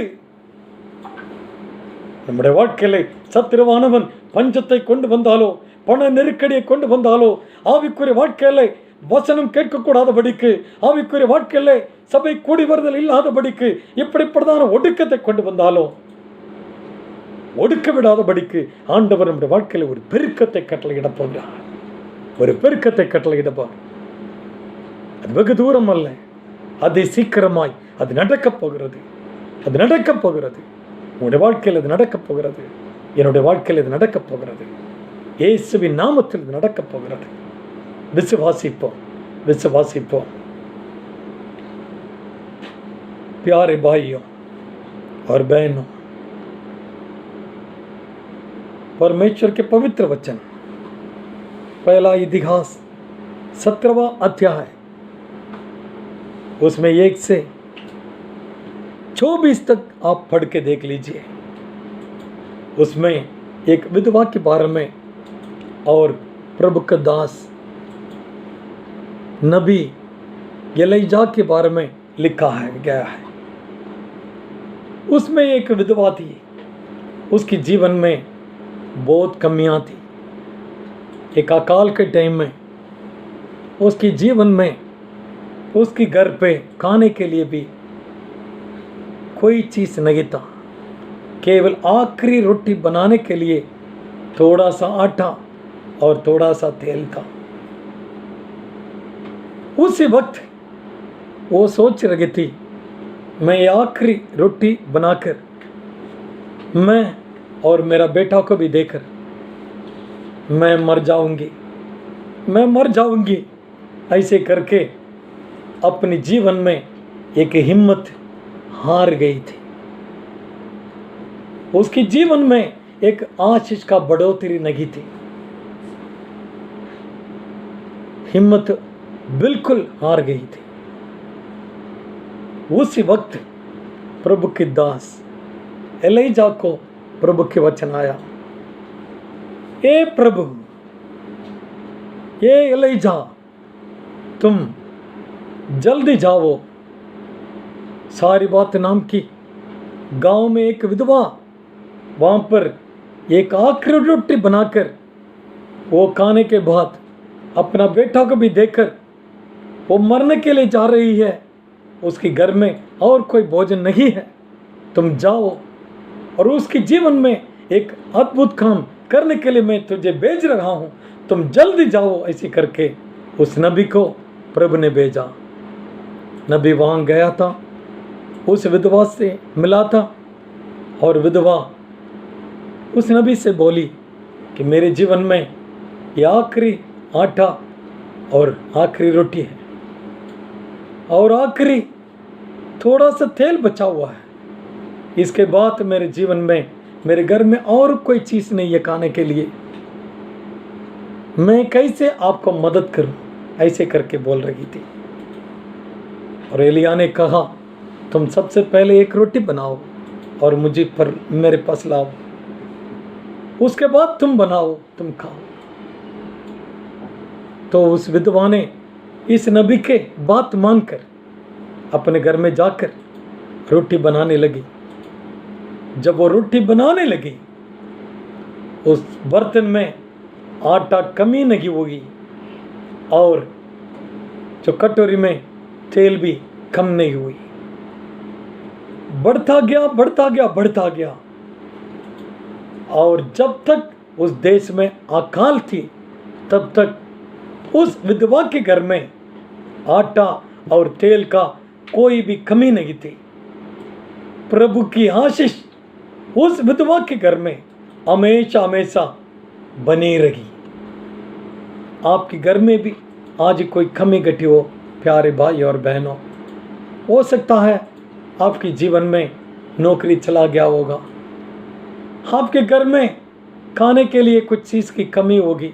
[SPEAKER 4] நம்முடைய வாழ்க்கையிலே சத்திரவானவன் பஞ்சத்தை கொண்டு வந்தாலோ, பண நெருக்கடியை கொண்டு வந்தாலோ, ஆவிக்குரிய வாழ்க்கையிலே வசனம் கேட்கக்கூடாதபடிக்கு, ஆவிக்குரிய வாழ்க்கையிலே சபை கூடி வருதல் இல்லாதபடிக்கு, இப்படிப்பட்டதான ஒடுக்கத்தை கொண்டு வந்தாலோ, ஒடுக்க விடாதபடிக்கு ஆண்டவர் நம்முடைய வாழ்க்கையில் ஒரு பெருக்கத்தை கட்டளையிட போகிறார், ஒரு பெருக்கத்தை கட்டளையிடப்பார். அது வெகு தூரம் அல்ல, அது சீக்கிரமாய் அது நடக்கப் போகிறது, அது நடக்கப் போகிறது. உங்களுடைய வாழ்க்கையில் அது நடக்கப் போகிறது, என்னுடைய வாழ்க்கையில் இது நடக்கப் போகிறது. இயேசுவின் நாமத்தில் இது நடக்கப் போகிறது. விசுவாசிப்போம், விசுவாசிப்போம். प्यारे भाइयों और बहनों, परमेश्वर के पवित्र वचन पहला इतिहास 17वां अध्याय उसमें 1 से 24 तक आप पढ़ के देख लीजिए. उसमें एक विधवा के बारे में और प्रभु का दास नबी एलीजा के बारे में लिखा है गया है. उसमें एक विधवा थी, उसकी जीवन में बहुत कमियां थी. एक अकाल के टाइम में उसकी जीवन में उसके घर पे खाने के लिए भी कोई चीज़ नहीं था. केवल आखिरी रोटी बनाने के लिए थोड़ा सा आटा और थोड़ा सा तेल था। उसी वक्त वो सोच रही थी, मैं ये आखिरी रोटी बनाकर मैं और मेरा बेटा को भी देकर मैं मर जाऊंगी। ऐसे करके अपने जीवन में एक हिम्मत हार गई थी। उसके जीवन में एक आशीष का बढ़ोतरी नहीं थी। हिम्मत बिल्कुल हार गई थी। उसी वक्त प्रभु के दास एलिजा को प्रभु के वचन आया, ए प्रभु, ये एलिजा, तुम जल्दी जाओ। सारी बात नाम की गांव में एक विधवा वहां पर एक आखिरी रोटी बनाकर वो खाने के बाद अपना बेटा को भी देकर वो मरने के लिए जा रही है। उसके घर में और कोई भोजन नहीं है। तुम जाओ और उसके जीवन में एक अद्भुत काम करने के लिए मैं तुझे भेज रहा हूँ, तुम जल्दी जाओ। ऐसे करके उस नबी को प्रभु ने भेजा। नबी वहाँ गया था, उस विधवा से मिला था और विधवा उस नबी से बोली कि मेरे जीवन में ये आखिरी आटा और आखिरी रोटी है और आखिरी थोड़ा सा तेल बचा हुआ है। इसके बाद मेरे जीवन में, मेरे घर में और कोई चीज़ नहीं है खाने के लिए। मैं कैसे आपको मदद करूं? ऐसे करके बोल रही थी। और एलिया ने कहा, तुम सबसे पहले एक रोटी बनाओ और मुझे पर मेरे पास लाओ, उसके बाद तुम बनाओ, तुम खाओ। तो उस विधवा ने इस नबी के बात मानकर अपने घर में जाकर रोटी बनाने लगी। जब वो रोटी बनाने लगी, उस बर्तन में आटा कमी नहीं होगी और जो कटोरी में तेल भी कम नहीं हुई। बढ़ता गया और जब तक उस देश में अकाल थी तब तक उस विधवा के घर में आटा और तेल का कोई भी कमी नहीं थी। प्रभु की आशीष उस विधवा के घर में हमेशा हमेशा बनी रही। आपके घर में भी आज कोई कमी घटी हो प्यारे भाई और बहनों, हो सकता है आपके जीवन में नौकरी चला गया होगा, आपके घर में खाने के लिए कुछ चीज़ की कमी होगी,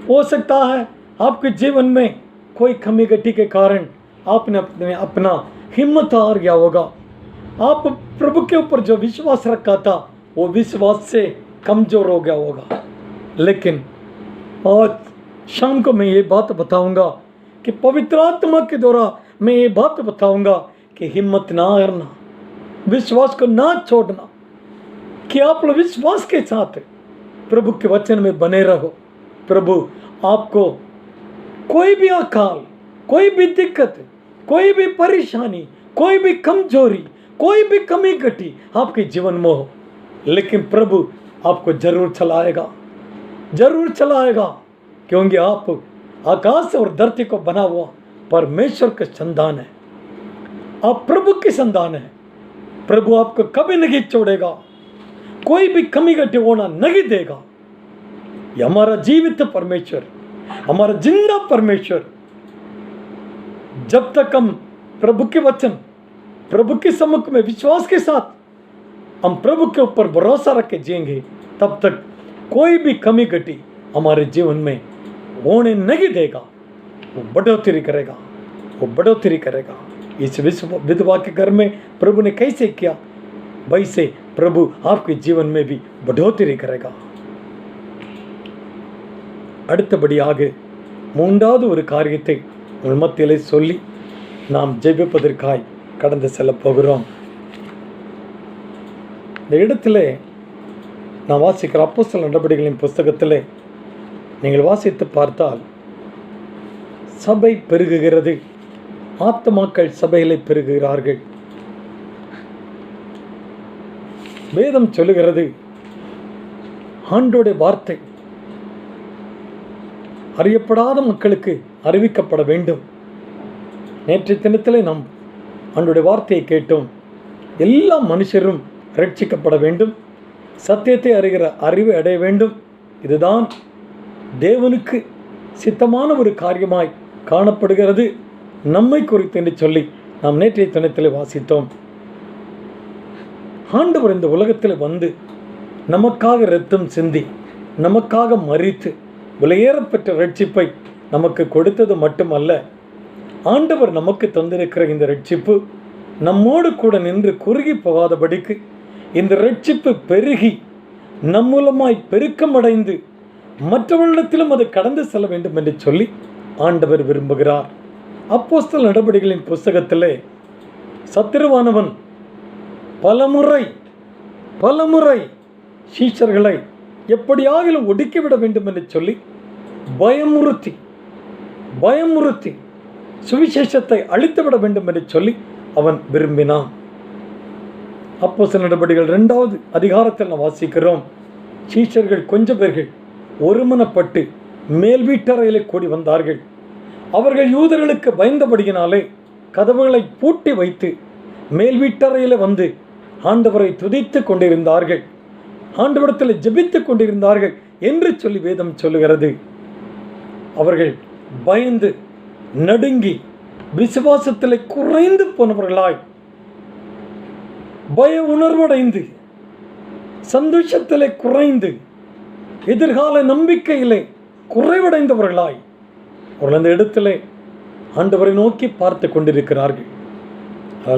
[SPEAKER 4] हो सकता है आपके जीवन में कोई कमी घटी के कारण आपने अपना हिम्मत हार गया होगा। आप प्रभु के ऊपर जो विश्वास रखा था वो विश्वास से कमज़ोर हो गया होगा। लेकिन आज शाम को मैं ये बात बताऊंगा कि पवित्र आत्मा के द्वारा मैं ये बात बताऊंगा कि हिम्मत ना हारना, विश्वास को ना छोड़ना, कि आप लोग विश्वास के साथ प्रभु के वचन में बने रहो। प्रभु आपको कोई भी अकाल, कोई भी दिक्कत, कोई भी परेशानी, कोई भी कमजोरी, कोई भी कमी घटी आपके जीवन में हो, लेकिन प्रभु आपको जरूर चलाएगा, क्योंकि आप आकाश और धरती को बना हुआ परमेश्वर के संतान है। आप प्रभु की संतान है। प्रभु आपको कभी नहीं छोड़ेगा, कोई भी कमी घटी होना नहीं देगा। ये हमारा जीवित परमेश्वर, हमारा जिंदा परमेश्वर। जब तक हम प्रभु के वचन, प्रभु के सम्मुख में विश्वास के साथ हम प्रभु के ऊपर भरोसा रख के जिएंगे, तब तक कोई भी कमी घटी हमारे जीवन में होने नहीं देगा। वो बढ़ोतरी करेगा। इस विधवा के घर में प्रभु ने कैसे किया, वैसे प्रभु आपके जीवन में भी बढ़ोतरी करेगा। அடுத்தபடியாக மூன்றாவது ஒரு காரியத்தை உங்கள் மத்தியிலே சொல்லி நாம் ஜெபிப்பதற்காய் கடந்து செல்ல போகிறோம். இந்த இடத்துல நான் வாசிக்கிற அப்போஸ்தலர் நடபடிகளின் புஸ்தகத்திலே நீங்கள் வாசித்து பார்த்தால் சபை பெருகுகிறது, ஆத்துமாக்கள் சபையிலே பெருகுகிறார்கள். வேதம் சொல்லுகிறது, ஆண்டோடைய வார்த்தை அறியப்படாத மக்களுக்கு அறிவிக்கப்பட வேண்டும். நேற்றைய தினத்திலே நாம் ஆண்டோடைய வார்த்தையை கேட்டோம். எல்லா மனுஷரும் ரட்சிக்கப்பட வேண்டும், சத்தியத்தை அறிகிற அறிவை அடைய வேண்டும். இதுதான் தேவனுக்கு சித்தமான ஒரு காரியமாய் காணப்படுகிறது நம்மை குறித்து என்று சொல்லி நாம் நேற்றைய தினத்தில் வாசித்தோம். ஆண்டவர் இந்த உலகத்தில் வந்து நமக்காக இரத்தம் சிந்தி நமக்காக மரித்து விலையேறப்பெற்ற ரட்சிப்பை நமக்கு கொடுத்தது மட்டுமல்ல, ஆண்டவர் நமக்கு தந்திருக்கிற இந்த ரட்சிப்பு நம்மோடு கூட நின்று குறுகி போகாதபடிக்கு இந்த ரட்சிப்பு பெருகி நம் மூலமாய் பெருக்கமடைந்து மற்றவர்களிடத்திலும் அது கடந்து செல்ல வேண்டும் என்று சொல்லி ஆண்டவர் விரும்புகிறார். அப்போஸ்தலர் நடபடிகளின் புஸ்தகத்திலே சத்துருவானவன் பலமுறை சீஷர்களை எப்படியாகிலும் ஒடுக்கிவிட வேண்டும் என்று சொல்லி பயமுறுத்தி சுவிசேஷத்தை அழித்துவிட வேண்டும் என்று சொல்லி அவன் விரும்பினான். அப்போஸ்தலர் நடபடிகள் 2வது அதிகாரத்தில் நாம் வாசிக்கிறோம். சீஷர்கள் கொஞ்சம் பேர்கள் ஒருமனப்பட்டு மேல் வீட்டறையிலே கூடி வந்தார்கள். அவர்கள் யூதர்களுக்கு பயந்தபடியினாலே கதவுகளை பூட்டி வைத்து மேல் வீட்டறையில் வந்து ஆண்டவரை துதித்து கொண்டிருந்தார்கள், ஆண்டவரிடத்தில் ஜெபித்துக் கொண்டிருந்தார்கள் என்று சொல்லி வேதம் சொல்லுகிறது. அவர்கள் பயந்து நடுங்கி விசுவாசத்தில் குறைந்து போனவர்களாய், பய உணர்வடைந்து சந்தோஷத்திலே குறைந்து எதிர்கால நம்பிக்கையிலே குறைவடைந்தவர்களாய் அவர்கள் அந்த இடத்திலே ஆண்டவரை நோக்கி பார்த்து கொண்டிருக்கிறார்கள்.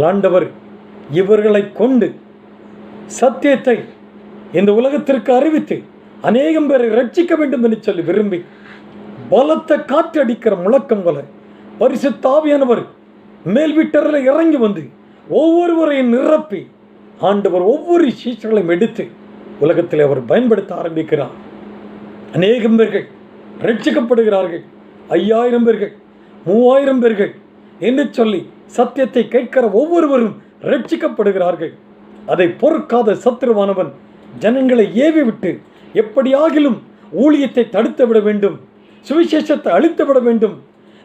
[SPEAKER 4] ஆண்டவர் இவர்களை கொண்டு சத்தியத்தை இந்த உலகத்திற்கு அறிவித்து அநேகம் பேரை ரட்சிக்க வேண்டும் என்று சொல்லி விரும்பி பலத்த காற்று அடிக்கிற முழக்கம் போல பரிசுத்த ஆவியானவர் மேல் வீட்டறையில் இறங்கி வந்து ஒவ்வொருவரையும் நிரப்பி ஆண்டவர் ஒவ்வொரு சீஷர்களையும் எடுத்து உலகத்தில் அவர் பயன்படுத்த ஆரம்பிக்கிறார். அநேகம் பேர்கள் ரட்சிக்கப்படுகிறார்கள். 5000 பேர்கள், 3000 பேர்கள் என்று சொல்லி சத்தியத்தை கேட்கிற ஒவ்வொருவரும் ரட்சிக்கப்படுகிறார்கள். அதை பொறுக்காத சத்துருவானவன் ஜனங்களை ஏவி விட்டு எப்படியாகிலும் ஊழியத்தை தடுத்து விட வேண்டும், சுவிசேஷத்தை அழித்து விட வேண்டும்,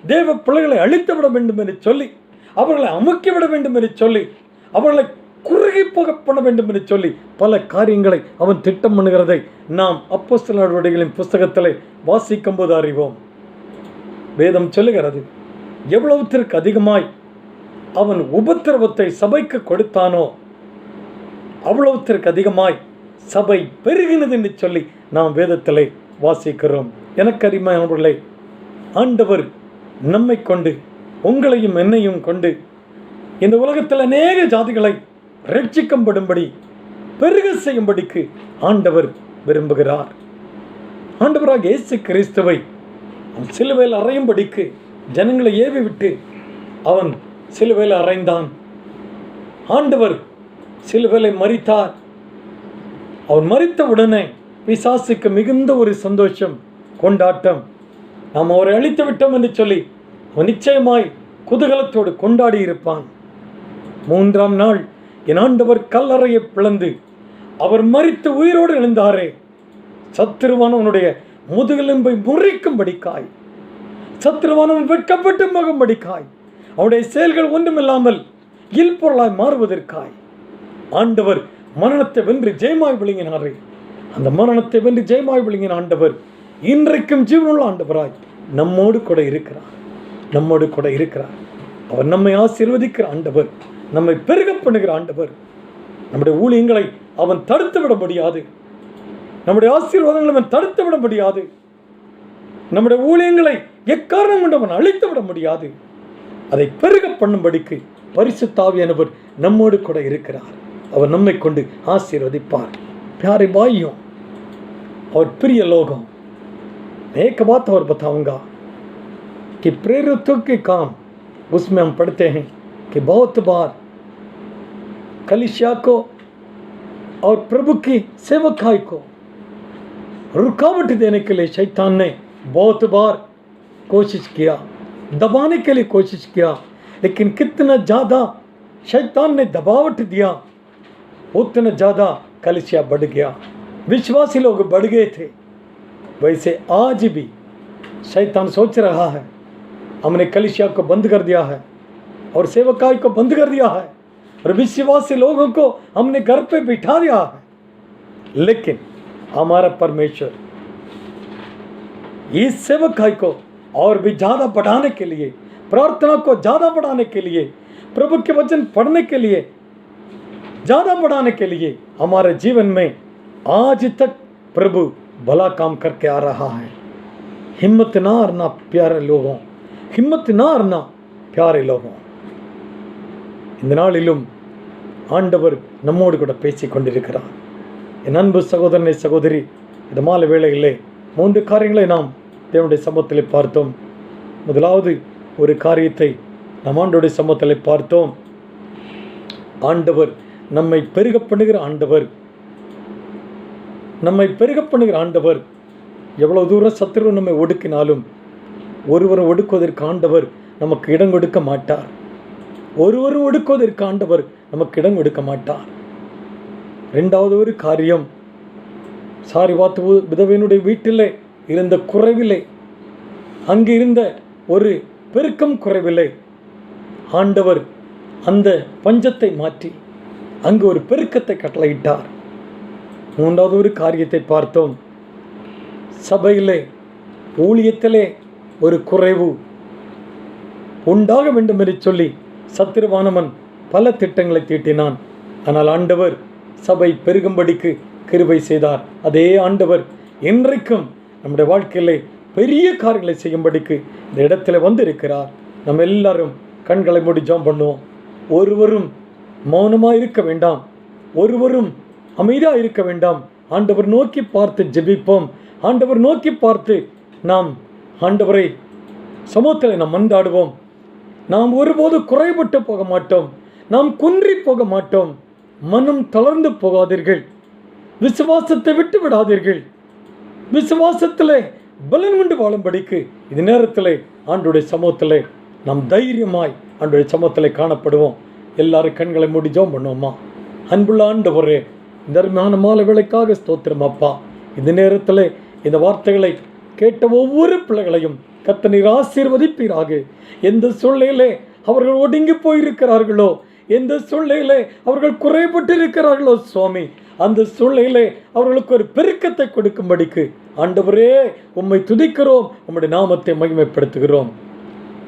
[SPEAKER 4] தேவ பிள்ளைகளை அழித்து விட வேண்டும் என்று சொல்லி அவர்களை அமுக்கிவிட வேண்டும் என்று சொல்லி அவர்களை குறுகி போக பண்ண வேண்டும் என்று சொல்லி பல காரியங்களை அவன் திட்டம் பண்ணுகிறதை நாம் அப்போஸ்தலர் நடவடிக்கைகளின் புஸ்தகத்தில் வாசிக்கும் போது அறிவோம். வேதம் சொல்லுகிறது, எவ்வளவுத்திற்கு அதிகமாய் அவன் உபத்திரவத்தை சபைக்கு கொடுத்தானோ அவ்வளவுத்திற்கு அதிகமாய் சபை பெருகினது என்று சொல்லி நாம் வேதத்திலே வாசிக்கிறோம். எனக்கு அருமையானவர்களே, ஆண்டவர் நம்மை கொண்டு உங்களையும் என்னையும் கொண்டு இந்த உலகத்தில் அநேக ஜாதிகளை ரட்சிக்கும்படும்படி பெருக செய்யும்படிக்கு ஆண்டவர் விரும்புகிறார். ஆண்டவராக இயேசு கிறிஸ்துவை சிலுவையில் அறையும்படிக்கு ஜனங்களை ஏவி விட்டு அவன் சிலுவையில் அறைந்தான். ஆண்டவர் சிலுவையில் மரித்தார். அவன் மரித்த உடனே பிசாசுக்கு மிகுந்த ஒரு சந்தோஷம், கொண்டாட்டம். நாம் அவரை அழித்து விட்டோம் என்று சொல்லி அவன் நிச்சயமாய் குதூகலத்தோடு கொண்டாடி இருப்பான். 3ஆம் நாள் என் ஆண்டவர் கல்லறையை பிளந்து அவர் மரித்து உயிரோடு எழுந்தாரே, சத்துருவானவனுடைய முதுகெலும்பை முறிக்கும்படிக்காய், சத்துருவானவன் வெட்கப்பட்டு மகும்படிக்காய், அவனுடைய செயல்கள் ஒன்றுமில்லாமல் இல்பொருளாய் மாறுவதற்காய் ஆண்டவர் மரணத்தை வென்று ஜெயமாய் விளங்கினாரே. அந்த மரணத்தை வென்று ஜெயமாய் விளங்கின ஆண்டவர் இன்றைக்கும் ஜீவனுள்ள ஆண்டவராய் நம்மோடு கூட இருக்கிறார். அவர் நம்மை ஆசீர்வதிக்கிற ஆண்டவர், நம்மை பெருக பண்ணுகிற ஆண்டவர். நம்முடைய ஊழியங்களை அவன் தடுத்து விட முடியாது, நம்முடைய ஆசீர்வாதங்களை அவன் தடுத்து விட முடியாது, நம்முடைய ஊழியங்களை எக்காரணம் கொண்டு அவன் அழித்து விட முடியாது. அதை பெருக பண்ணும்படிக்கு பரிசுத்த ஆவியானவர் நம்மோடு கூட இருக்கிறார். அவர் நம்மை கொண்டு ஆசீர்வதிப்பார். प्यारे भाइयों और प्रिय लोगों, एक बात और बताऊंगा कि प्रेरितों के काम उसमें हम पढ़ते हैं कि बहुत बार कलीसिया को और प्रभु की सेवकाई को रुकावट देने के लिए शैतान ने बहुत बार कोशिश किया, दबाने के लिए कोशिश किया, लेकिन कितना ज़्यादा शैतान ने दबावट दिया उतना ज़्यादा कलिसिया बढ़ गया, विश्वासी लोग बढ़ गए थे। वैसे आज भी शैतान सोच रहा है, हमने कलिसिया को बंद कर दिया है और सेवकाई को बंद कर दिया है और विश्वासी लोगों को हमने घर पे बिठा दिया है। लेकिन हमारा परमेश्वर इस सेवकाई को और भी ज़्यादा बढ़ाने के लिए, प्रार्थना को ज़्यादा बढ़ाने के लिए, प्रभु के वचन पढ़ने के लिए ज़्यादा बढ़ाने के लिए हमारे जीवन में आज तक प्रभु भला काम करके आ रहा है। हिम्मत ना हारना प्यारे लोगों, हिम्मत ना हारना प्यारे लोगों. இந்த நாளிலும் ஆண்டவர் நம்மோடு கூட பேசி கொண்டிருக்கிறார். என் அன்பு சகோதரனை சகோதரி, இந்த மாலை வேளையிலே 3 காரியங்களை நாம் தேவனுடைய சமூகத்தில் பார்த்தோம். முதலாவது ஒரு காரியத்தை நாம் ஆண்டவருடைய சமூகத்தில் பார்த்தோம். ஆண்டவர் நம்மை பெருக பண்ணுகிற ஆண்டவர், நம்மை பெருக பண்ணுகிற ஆண்டவர். எவ்வளவு தூரம் சத்துரு நம்மை ஒடுக்கினாலும் ஒருவரை ஒடுக்குவதற்கு ஆண்டவர் நமக்கு இடம் கொடுக்க மாட்டார். ஒருவரும் ஒடுக்குவதற்கு ஆண்டவர் நமக்கு இடம் கொடுக்க மாட்டார். ரெண்டாவது ஒரு காரியம், சாரிபாத் விதவையினுடைய வீட்டிலே இருந்த குறைவிலே, அங்கு இருந்த ஒரு பெருக்கம் குறைவிலே ஆண்டவர் அந்த பஞ்சத்தை மாற்றி அங்கு ஒரு பெருக்கத்தை கட்டளையிட்டார். மூன்றாவது ஒரு காரியத்தை பார்த்தோம். சபையிலே ஊழியத்திலே ஒரு குறைவு உண்டாக வேண்டும் என்று சொல்லி சத்திரவானவன் பல திட்டங்களை தீட்டினான். ஆனால் ஆண்டவர் சபை பெருகும்படிக்கு கிருபை செய்தார். அதே ஆண்டவர் இன்றைக்கும் நம்முடைய வாழ்க்கையிலே பெரிய காரியங்களை செய்யும்படிக்கு இந்த இடத்துல வந்து இருக்கிறார். நம்ம எல்லாரும் கண்களை மூடி ஜெபம் பண்ணுவோம். ஒருவரும் மௌனமாக இருக்க வேண்டாம், ஒருவரும் அமைதியாக இருக்க வேண்டாம். ஆண்டவர் நோக்கி பார்த்து ஜெபிப்போம். ஆண்டவர் நோக்கி பார்த்து நாம் ஆண்டவரை சமூகத்தில் நாம் மன்றாடுவோம். நாம் ஒருபோது குறைபட்டு போக மாட்டோம், நாம் குன்றி போக மாட்டோம். மனம் தளர்ந்து போகாதீர்கள், விசுவாசத்தை விட்டு விடாதீர்கள். விசுவாசத்திலே பலன் கொண்டு வாழும்படிக்கு இது நேரத்தில் ஆண்டவருடைய சமூகத்தில் நாம் தைரியமாய் ஆண்டவருடைய சமூகத்தில் காணப்படுவோம். எல்லாரும் கண்களை மூடி ஜெபம் பண்ணுவோமா? அன்புள்ள ஆண்டவரே, இந்த அருமையான மாலை வேளைக்காக ஸ்தோத்திரம் அப்பா. இந்த நேரத்தில் இந்த வார்த்தைகளை கேட்ட ஒவ்வொரு பிள்ளைகளையும் கர்த்தர் ஆசீர்வதிப்பீராக. எந்த சூழ்நிலையிலே அவர்கள் ஒடுங்கி போயிருக்கிறார்களோ, எந்த சூழ்நிலையிலே அவர்கள் குறைபட்டு இருக்கிறார்களோ சுவாமி, அந்த சூழ்நிலையிலே அவர்களுக்கு ஒரு பெருக்கத்தை கொடுக்கும்படிக்கு ஆண்டவரே உம்மை துதிக்கிறோம், உம்முடைய நாமத்தை மகிமைப்படுத்துகிறோம்.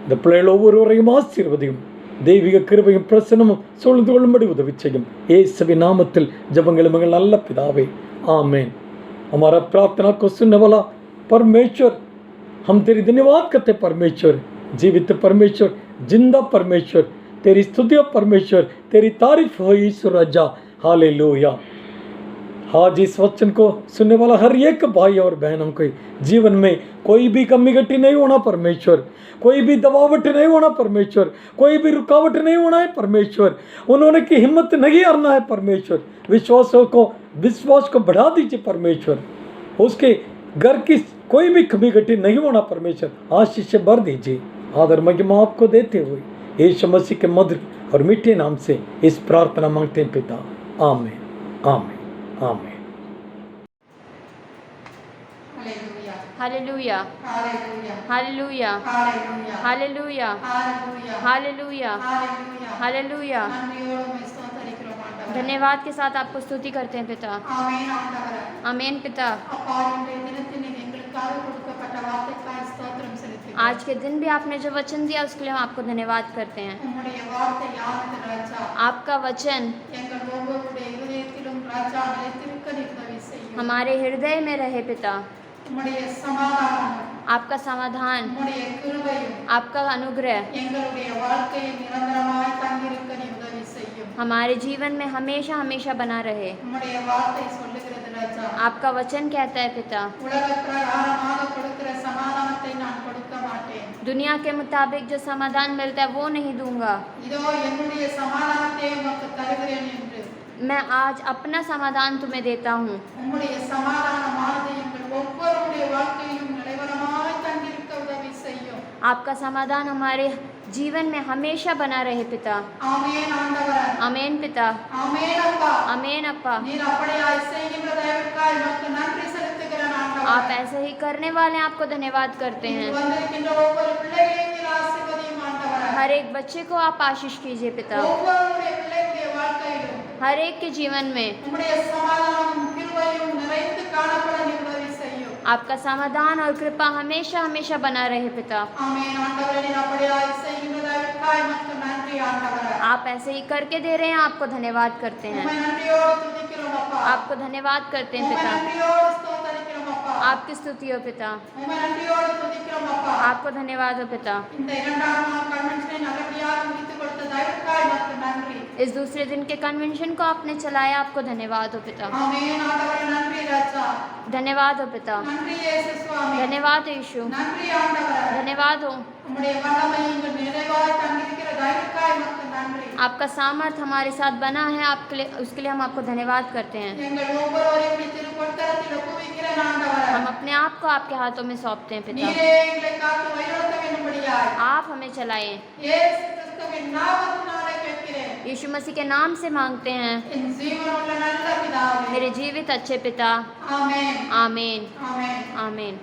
[SPEAKER 4] இந்த பிள்ளைகள் ஒவ்வொருவரையும் ஆசீர்வதியும், தெய்வீக கிருபையும் பிரசனமும் சூழ்ந்து கொள்ளும்படி உதவி செய்யும். இயேசுவின் நாமத்தில் ஜெபங்கள் மகள் நல்ல பிதாவே, ஆமென். हमारा प्रार्थना को सुनने वाला परमेश्वर, हम तेरी धन्यवाद करते परमेश्वर, जीवित परमेश्वर, जिंदा परमेश्वर, तेरी स्तुति परमेश्वर, तेरी तारीफ हो ईश्वर राजा, हालेलुया। आज इस वचन को सुनने वाला हर एक भाई और बहनों के जीवन में कोई भी कमी घटी नहीं होना परमेश्वर, कोई भी दबावट नहीं होना परमेश्वर, कोई भी रुकावट नहीं होना है परमेश्वर। उन्होंने की हिम्मत नहीं हारना है परमेश्वर। विश्वास को बढ़ा दीजिए परमेश्वर। उसके घर की कोई भी कमी घटी नहीं होना परमेश्वर। आशीष से भर दीजिए। आदर महिमा आपको देते हुए यीशु मसीह के मधुर और मीठे नाम से इस प्रार्थना मांगते हैं पिता, आमीन, आमीन, आमीन।
[SPEAKER 2] Hallelujah,
[SPEAKER 1] hallelujah,
[SPEAKER 2] hallelujah,
[SPEAKER 1] hallelujah,
[SPEAKER 2] hallelujah,
[SPEAKER 1] hallelujah,
[SPEAKER 2] hallelujah,
[SPEAKER 1] hallelujah,
[SPEAKER 2] hallelujah.
[SPEAKER 1] धन्यवाद के साथ आपको स्तुति करते हैं पिता।
[SPEAKER 2] ஆமென் ஆண்டவரே.
[SPEAKER 1] आमीन पिता।
[SPEAKER 2] அப்பா, இன்றைய தினத்தில் நீர் எங்களுக்காக கொடுக்கப்பட்ட வார்த்தைக்காய் ஸ்தோத்திரம் செலுத்துகிறோம்.
[SPEAKER 1] आज के दिन भी आपने जो वचन दिया उसके लिए हम आपको धन्यवाद करते हैं।
[SPEAKER 2] உம்முடைய வார்த்தை யானது ராஜா,
[SPEAKER 1] आपका वचन
[SPEAKER 2] எங்கள் ஒவ்வொருடைய இதயத்திலும் ராஜா நிலைத்திருக்க நீர் உதவி செய்யும்.
[SPEAKER 1] हमारे हृदय में रहे पिता।
[SPEAKER 2] உம்முடைய சமாதானம்,
[SPEAKER 1] आपका समाधान,
[SPEAKER 2] உம்முடைய கிருபையும்
[SPEAKER 1] आपका अनुग्रह
[SPEAKER 2] எங்களுடைய வாழ்க்கையில் நிரந்தரமாய் தங்கியிருக்க நீர் உதவி செய்யும்.
[SPEAKER 1] हमारे जीवन में हमेशा हमेशा बना रहे।
[SPEAKER 2] உம்முடைய வார்த்தை சொல்லுகிறது ராஜா,
[SPEAKER 1] आपका वचन कहता है पिता,
[SPEAKER 2] உலக பிரகாரமாக கொடுக்கிற சமாதானத்தை நான் கொடுக்க மாட்டேன்.
[SPEAKER 1] दुनिया के मुताबिक जो समाधान मिलता है वो नहीं दूंगा।
[SPEAKER 2] இதோ என்னுடைய சமாதானத்தை உமக்கு தருகிறேன் என்று
[SPEAKER 1] मैं आज अपना समाधान तुम्हें देता हूँ।
[SPEAKER 2] உம்முடைய சமாதானமானது எங்கள் ஒவ்வொருடைய வாழ்க்கையிலும் நிலைவரமாய் தங்கியிருக்க உதவி செய்யும்.
[SPEAKER 1] आपका समाधान हमारे जीवन में हमेशा बना रहे पिता।
[SPEAKER 2] ஆமென் ஆண்டவரே.
[SPEAKER 1] आमेन पिता।
[SPEAKER 2] ஆமென் அப்பா.
[SPEAKER 1] आमेन अप्पा।
[SPEAKER 2] நீர் அப்படியாய் செய்கின்ற தயவுக்காய் உமக்கு நன்றி செலுத்துகிறேன் ஆண்டவரே.
[SPEAKER 1] आप ऐसे ही करने वाले हैं, आपको धन्यवाद करते हैं।
[SPEAKER 2] இங்கு வந்திருக்கின்ற ஒவ்வொரு பிள்ளைகளையும் நீர் ஆசீர்வதியும் ஆண்டவரே.
[SPEAKER 1] हर एक बच्चे को आप आशीष कीजिए पिता।
[SPEAKER 2] ஒவ்வொருடைய பிள்ளைகளுடைய வாழ்க்கையிலும்
[SPEAKER 1] हर एक के जीवन में
[SPEAKER 2] உம்முடைய சமாதானமும் கிருபையும் நிறைந்து காணப்பட நீர் உதவி செய்யும்.
[SPEAKER 1] आपका समाधान और कृपा हमेशा हमेशा बना रहे पिता।
[SPEAKER 2] ஆமென் ஆண்டவரே. நீர் அப்படியாய் செய்கின்ற தயவுக்காய் உமக்கு நன்றி ஆண்டவரே.
[SPEAKER 1] आप ऐसे ही करके दे रहे हैं, आपको धन्यवाद करते हैं।
[SPEAKER 2] உம்மை நன்றியோடு துதிக்கிறோம் அப்பா.
[SPEAKER 1] आपको धन्यवाद करते हैं
[SPEAKER 2] உம்மை
[SPEAKER 1] पिता।
[SPEAKER 2] நன்றியோடு ஸ்தோத்தரிக்கிறோம் அப்பா.
[SPEAKER 1] आपकी स्तुति हो पिता।
[SPEAKER 2] உம்மை நன்றியோடு துதிக்கிறோம் அப்பா.
[SPEAKER 1] आपको धन्यवाद हो पिता।
[SPEAKER 2] இந்த இரண்டாம் நாள் கன்வென்ஷனை நல்லபடியாக முடித்துக் கொடுத்த தயவுக்காய் உமக்கு நன்றி.
[SPEAKER 1] इस दूसरे दिन के कन्वेंशन को आपने चलाया, आपको धन्यवाद हो पिता।
[SPEAKER 2] ஆமென் ஆண்டவரே. நன்றி ராஜா.
[SPEAKER 1] धन्यवाद हो पिता।
[SPEAKER 2] நன்றி இயேசு சுவாமி.
[SPEAKER 1] धन्यवाद यीशु।
[SPEAKER 2] நன்றி ஆண்டவரே.
[SPEAKER 1] धन्यवाद हो।
[SPEAKER 2] உம்முடைய வல்லமை இங்கு நிறைவாய் தங்கியிருக்கிற தயவுக்காய் உமக்கு நன்றி.
[SPEAKER 1] आपका सामर्थ हमारे साथ बना है, आपके लिए उसके लिए हम आपको धन्यवाद करते हैं।
[SPEAKER 2] எங்கள் ஒவ்வொருவரையும் நீ திருப்பொற்கரத்தில் ஒப்புவிக்கிறேன் ஆண்டவரே.
[SPEAKER 1] हम अपने आप को आपके हाथों में सौंपते हैं पिता।
[SPEAKER 2] நீரே எங்களை காத்து வழிநடத்த வேண்டும்படியாய்
[SPEAKER 1] आप हमें चलाएं।
[SPEAKER 2] இயேசு கிறிஸ்துவின் நாமத்தினாலே கேட்கிறேன்.
[SPEAKER 1] यीशु मसीह के नाम से मांगते हैं,
[SPEAKER 2] என் ஜீவனுள்ள நல்ல பிதாவே.
[SPEAKER 1] मेरे जीवित अच्छे पिता।
[SPEAKER 2] ஆமென்.
[SPEAKER 1] आमीन
[SPEAKER 2] ஆமென்.
[SPEAKER 1] आमीन।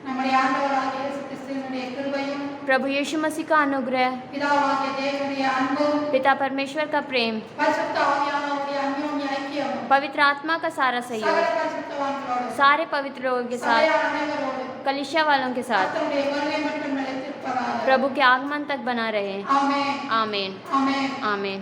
[SPEAKER 2] நம்முடைய ஆண்டவராகிய இயேசு கிறிஸ்துவினுடைய கிருபையும்
[SPEAKER 1] प्रभु यीशु मसीह का अनुग्रह,
[SPEAKER 2] பிதாவாகிய தேவனுடைய அன்பும்
[SPEAKER 1] पिता परमेश्वर का प्रेम,
[SPEAKER 2] பரிசுத்த ஆவியானவருடைய அந்யோன்ய ஐக்கியமும்
[SPEAKER 1] पवित्र आत्मा का सारा
[SPEAKER 2] சகல
[SPEAKER 1] सहयोग
[SPEAKER 2] பரிசுத்தவான்களோடு
[SPEAKER 1] सारे पवित्र लोगों के साथ,
[SPEAKER 2] சபையார் அனைவரோடு
[SPEAKER 1] कलिसिया वालों के साथ
[SPEAKER 2] கர்த்தருடைய வருகை மட்டும் நிலைத்திருப்பதாக.
[SPEAKER 1] प्रभु के आगमन तक बना रहे।
[SPEAKER 2] ஆமென்.
[SPEAKER 1] आमीन
[SPEAKER 2] ஆமென்.
[SPEAKER 1] आमीन।